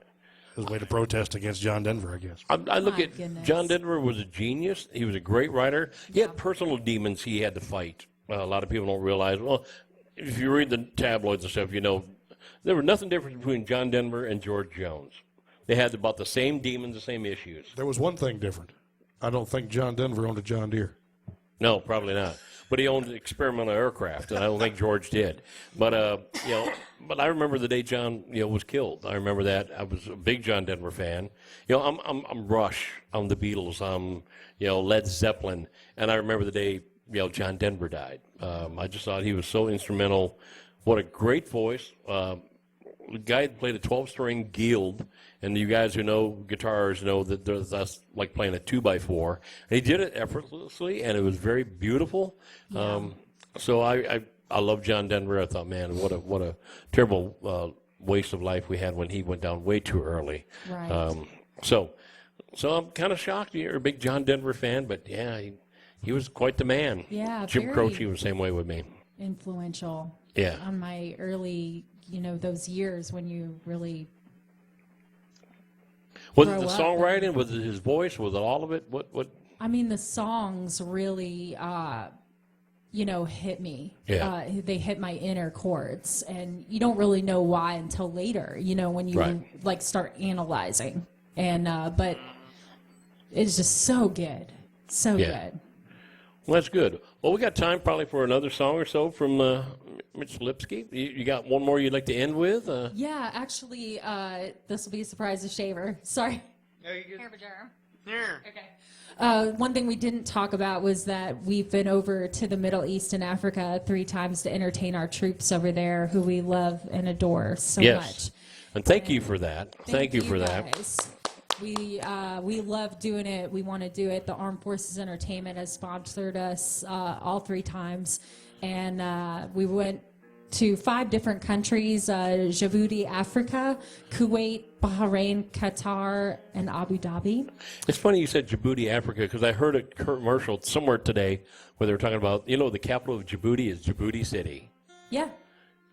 S7: It was a way to protest against John Denver, I guess.
S5: I look
S10: My
S5: at
S10: goodness.
S5: John Denver was a genius. He was a great writer. He had personal demons he had to fight. A lot of people don't realize. Well, if you read the tabloids and stuff, there was nothing different between John Denver and George Jones. They had about the same demons, the same issues.
S7: There was one thing different. I don't think John Denver owned a John Deere.
S5: No, probably not. but he owned experimental aircraft, and I don't think George did. But but I remember the day John was killed. I remember that. I was a big John Denver fan. I'm Rush. I'm the Beatles. I'm Led Zeppelin, and I remember the day John Denver died. I just thought he was so instrumental. What a great voice. The guy that played a 12-string Guild, and you guys who know guitars know that that's like playing a 2x4. And he did it effortlessly, and it was very beautiful.
S10: Yeah.
S5: So I love John Denver. I thought, man, what a terrible waste of life we had when he went down way too early.
S10: Right.
S5: So I'm kind of shocked you're a big John Denver fan, but yeah, he was quite the man.
S10: Yeah,
S5: Jim
S10: very
S5: Croce was the same way with me.
S10: Influential.
S5: Yeah.
S10: On my early, those years when you really.
S5: Was it
S10: grow
S5: the
S10: up
S5: songwriting? Was it his voice? Was it all of it? What?
S10: I mean, the songs really, hit me.
S5: Yeah.
S10: They hit my inner chords, and you don't really know why until later. When you
S5: Right.
S10: start analyzing, and but it's just so good, so
S5: Yeah.
S10: good.
S5: Well, that's good. Well, we got time probably for another song or so from Mitch Lipsky. You got one more you'd like to end with?
S10: Yeah, actually, this will be a surprise to Shaver. Sorry.
S1: No, you're good.
S10: Here, Bajar.
S1: Here.
S10: Okay. One thing we didn't talk about was that we've been over to the Middle East and Africa 3 times to entertain our troops over there, who we love and adore so
S5: Yes.
S10: much.
S5: And thank you for that. Thank you for that.
S10: Guys. We love doing it. We want to do it. The Armed Forces Entertainment has sponsored us all 3 times, and we went to 5 different countries: Djibouti, Africa, Kuwait, Bahrain, Qatar, and Abu Dhabi.
S5: It's funny you said Djibouti, Africa, because I heard a commercial somewhere today where they were talking about, the capital of Djibouti is Djibouti City.
S10: Yeah.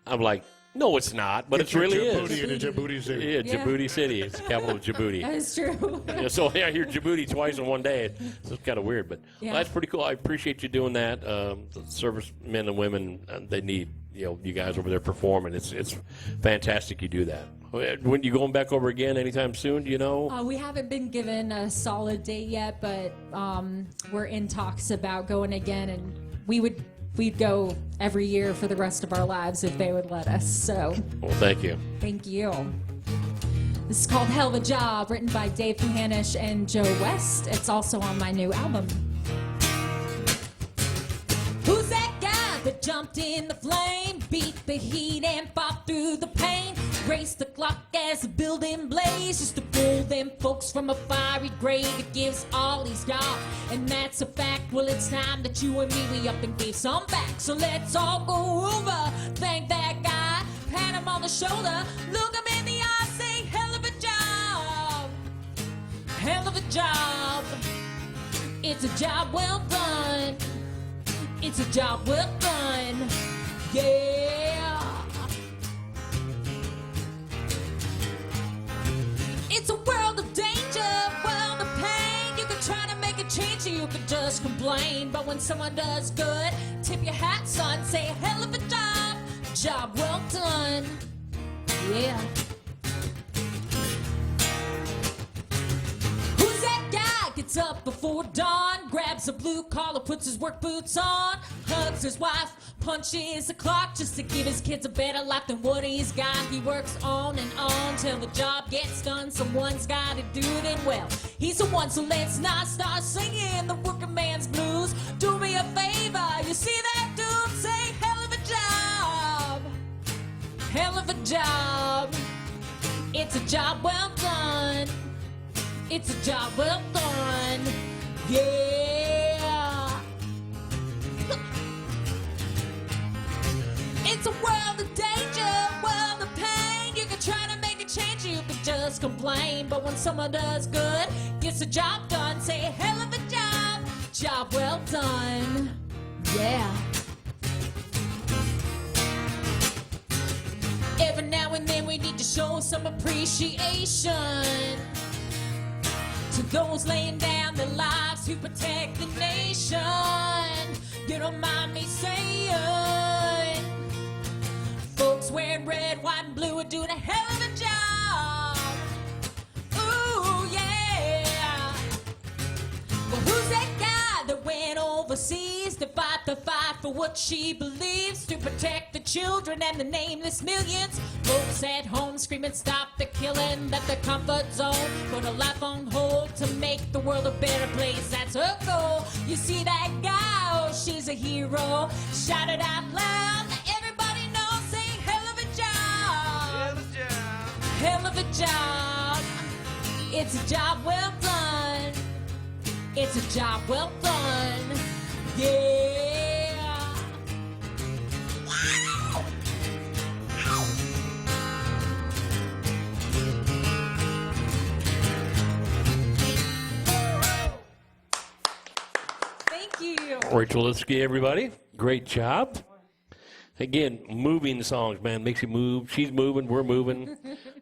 S5: I'm like, no, it's not, but it really is.
S7: Djibouti in Djibouti City.
S5: Yeah,
S10: Yeah.
S5: Djibouti City. It's the capital of Djibouti.
S10: That is true.
S5: Yeah, so I hear Djibouti twice in one day. It's kind of weird, but
S10: Yeah.
S5: that's pretty cool. I appreciate you doing that. The servicemen and women, they need you guys over there performing. It's fantastic you do that. When you going back over again anytime soon? Do you know?
S10: We haven't been given a solid date yet, but we're in talks about going again, and we'd go every year for the rest of our lives if they would let us. So
S5: Well, thank you.
S10: thank you. This is called Hell of a Job, written by Dave Kohanish and Joe West. It's also on my new album. Who's that guy that jumped in the flame, beat the heat and fought through the pain, raced the clock as the building blazed, just to pull them folks from a fiery grave? It gives all he's got, and that's a fact. Well, it's time that you and me, we up and gave some back. So let's all go over, thank that guy, pat him on the shoulder, look him in the eye, say hell of a job, hell of a job. It's a job well done. It's a job well done. Yeah. It's a world of danger, world of pain. You can try to make a change or you can just complain. But when someone does good, tip your hat, son. Say hell of a job well done. Yeah. Who's that guy? Gets up before dawn, grabs a blue collar, puts his work boots on, hugs his wife, punches the clock just to give his kids a better life than what he's got. He works on and on till the job gets done. Someone's got to do it well. He's the one, so let's not start singing the working man's blues. Do me a favor, you see that dude? Say hell of a job, hell of a job. It's a job well done. It's a job well done. Yeah. It's a world of danger, world of pain. You can try to make a change, you can just complain. But when someone does good, gets the job done, say hell of a job well done. Yeah. Every now and then we need to show some appreciation to those laying down their lives to protect the nation. You don't mind me saying, folks wearing red, white, and blue are doing a hell of a job. Ooh, yeah. Well, who's that guy that went overseas to fight the fight for what she believes, to protect the children and the nameless millions. Folks at home screaming, stop the killing, let the comfort zone put a life on hold to make the world a better place. That's her goal. You see that guy, oh, she's a hero. Shout it out loud, everybody knows, say hell of a job. Hell of a job. It's a job well done. It's a job well done. Yeah. Wow. Thank you.
S5: Rachel Lipsky, everybody. Great job. Again, moving songs, man, makes you move. She's moving, we're moving.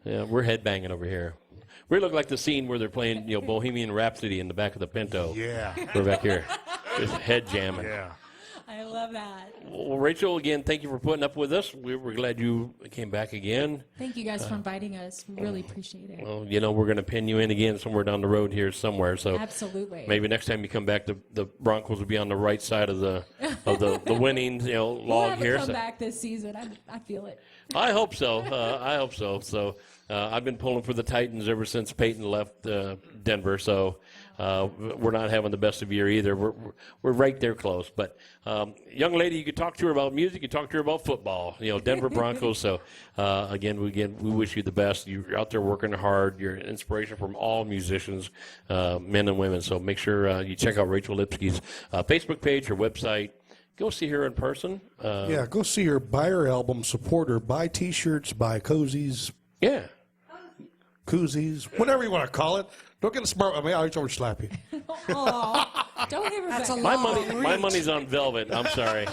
S5: Yeah, we're headbanging over here. We look like the scene where they're playing, Bohemian Rhapsody in the back of the Pinto.
S7: Yeah.
S5: We're back here, just head jamming.
S7: Yeah.
S10: I love that.
S5: Well, Rachel, again, thank you for putting up with us. We're glad you came back again.
S10: Thank you guys for inviting us. We really appreciate it.
S5: Well, we're going to pin you in again somewhere down the road here somewhere. So
S10: Absolutely.
S5: maybe next time you come back, the Broncos will be on the right side of the winning
S10: We'll
S5: log
S10: have
S5: here.
S10: a
S5: So
S10: comeback this season. I feel it.
S5: I hope so. I hope so. So I've been pulling for the Titans ever since Peyton left Denver. So we're not having the best of year either. We're right there close. But young lady, you could talk to her about music. You talk to her about football. Denver Broncos. So again, we wish you the best. You're out there working hard. You're an inspiration from all musicians, men and women. So make sure you check out Rachel Lipsky's Facebook page, her website. Go see her in person.
S7: Yeah, go see her, buy her album, support her, buy T-shirts, buy cozies,
S5: Yeah.
S7: koozies, whatever you want to call it. Don't get smart with me. I'll just slap you.
S10: Aw, don't ever
S9: That's a
S10: back.
S9: lot.
S5: My money's on Velvet. I'm sorry.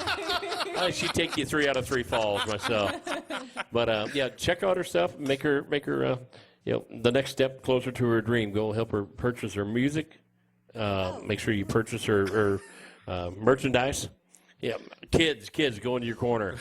S5: I should take you 3 out of 3 falls myself. But yeah, check out her stuff. Make her the next step closer to her dream. Go help her purchase her music. Make sure you purchase her merchandise. Yeah, kids, go into your corner.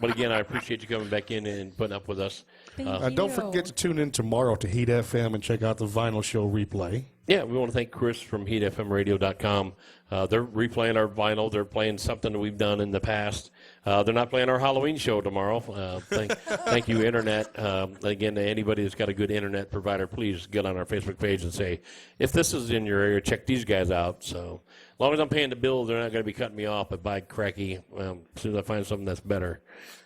S5: But again, I appreciate you coming back in and putting up with us.
S10: Thank you.
S7: Don't forget to tune in tomorrow to Heat FM and check out the Vinyl Show replay.
S5: Yeah, we want to thank Chris from HeatFMRadio.com. They're replaying our vinyl. They're playing something that we've done in the past. They're not playing our Halloween show tomorrow. Thank you, Internet. Again, anybody that's got a good Internet provider, please get on our Facebook page and say, if this is in your area, check these guys out. So as long as I'm paying the bill, they're not going to be cutting me off. But by cracky, as soon as I find something that's better,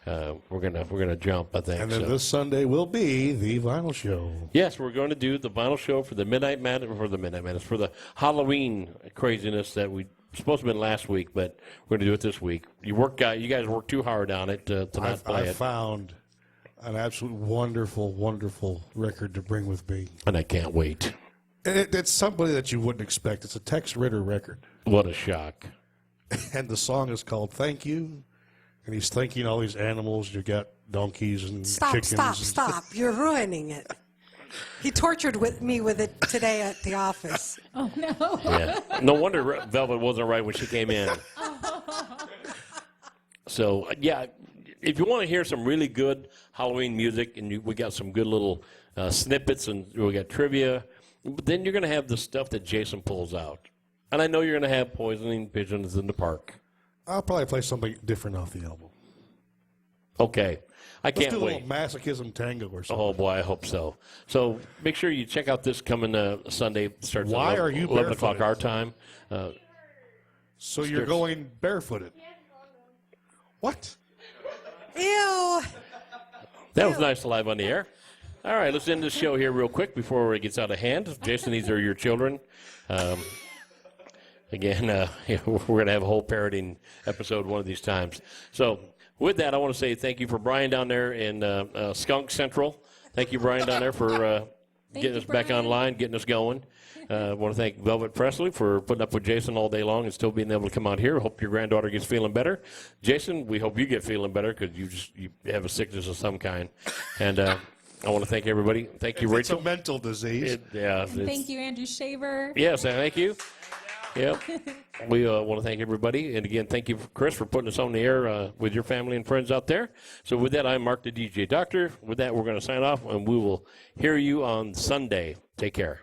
S5: we're gonna jump, I think.
S7: And then
S5: So.
S7: this Sunday will be the Vinyl Show.
S5: Yes, we're going to do the vinyl show for the Midnight Madness, for the Halloween craziness that we supposed to have been last week, but we're going to do it this week. You guys worked too hard on it to not play
S7: I
S5: it,
S7: found an absolute wonderful, wonderful record to bring with me.
S5: and I can't wait.
S7: It's somebody that you wouldn't expect. It's a Tex Ritter record.
S5: What a shock!
S7: And the song is called Thank You. And he's thanking all these animals. You got donkeys and chickens.
S9: Stop. You're ruining it. He tortured me with it today at the office.
S10: Oh, no.
S5: Yeah, no wonder Velvet wasn't right when she came in. So yeah, if you want to hear some really good Halloween music, and we got some good little snippets, and we got trivia, but then you're going to have the stuff that Jason pulls out, and I know you're going to have Poisoning Pigeons in the Park.
S7: I'll probably play something different off the album.
S5: Okay, I
S7: Let's
S5: can't
S7: do a
S5: wait.
S7: little masochism tango or something.
S5: Oh boy, I hope so. So make sure you check out this coming Sunday. It starts
S7: Why
S5: at
S7: are you
S5: 11 o'clock
S7: barefooted?
S5: our time.
S7: So you're going barefooted. What?
S9: Ew.
S5: That was nice live on the air. All right, let's end this show here real quick before it gets out of hand. Jason, these are your children. Again, we're going to have a whole parroting episode one of these times. So with that, I want to say thank you for Brian down there in Skunk Central. Thank you, Brian, down there for getting us back online, getting us going. I want to thank Velvet Presley for putting up with Jason all day long and still being able to come out here. Hope your granddaughter gets feeling better. Jason, we hope you get feeling better because you have a sickness of some kind. And I want to thank everybody. Thank you, Rachel.
S7: It's a mental disease.
S10: Thank you, Andrew Shaver.
S5: Yes, thank you. Yep. We want to thank everybody. And again, thank you, Chris, for putting us on the air with your family and friends out there. So with that, I'm Mark the DJ Doctor. With that, we're going to sign off, and we will hear you on Sunday. Take care.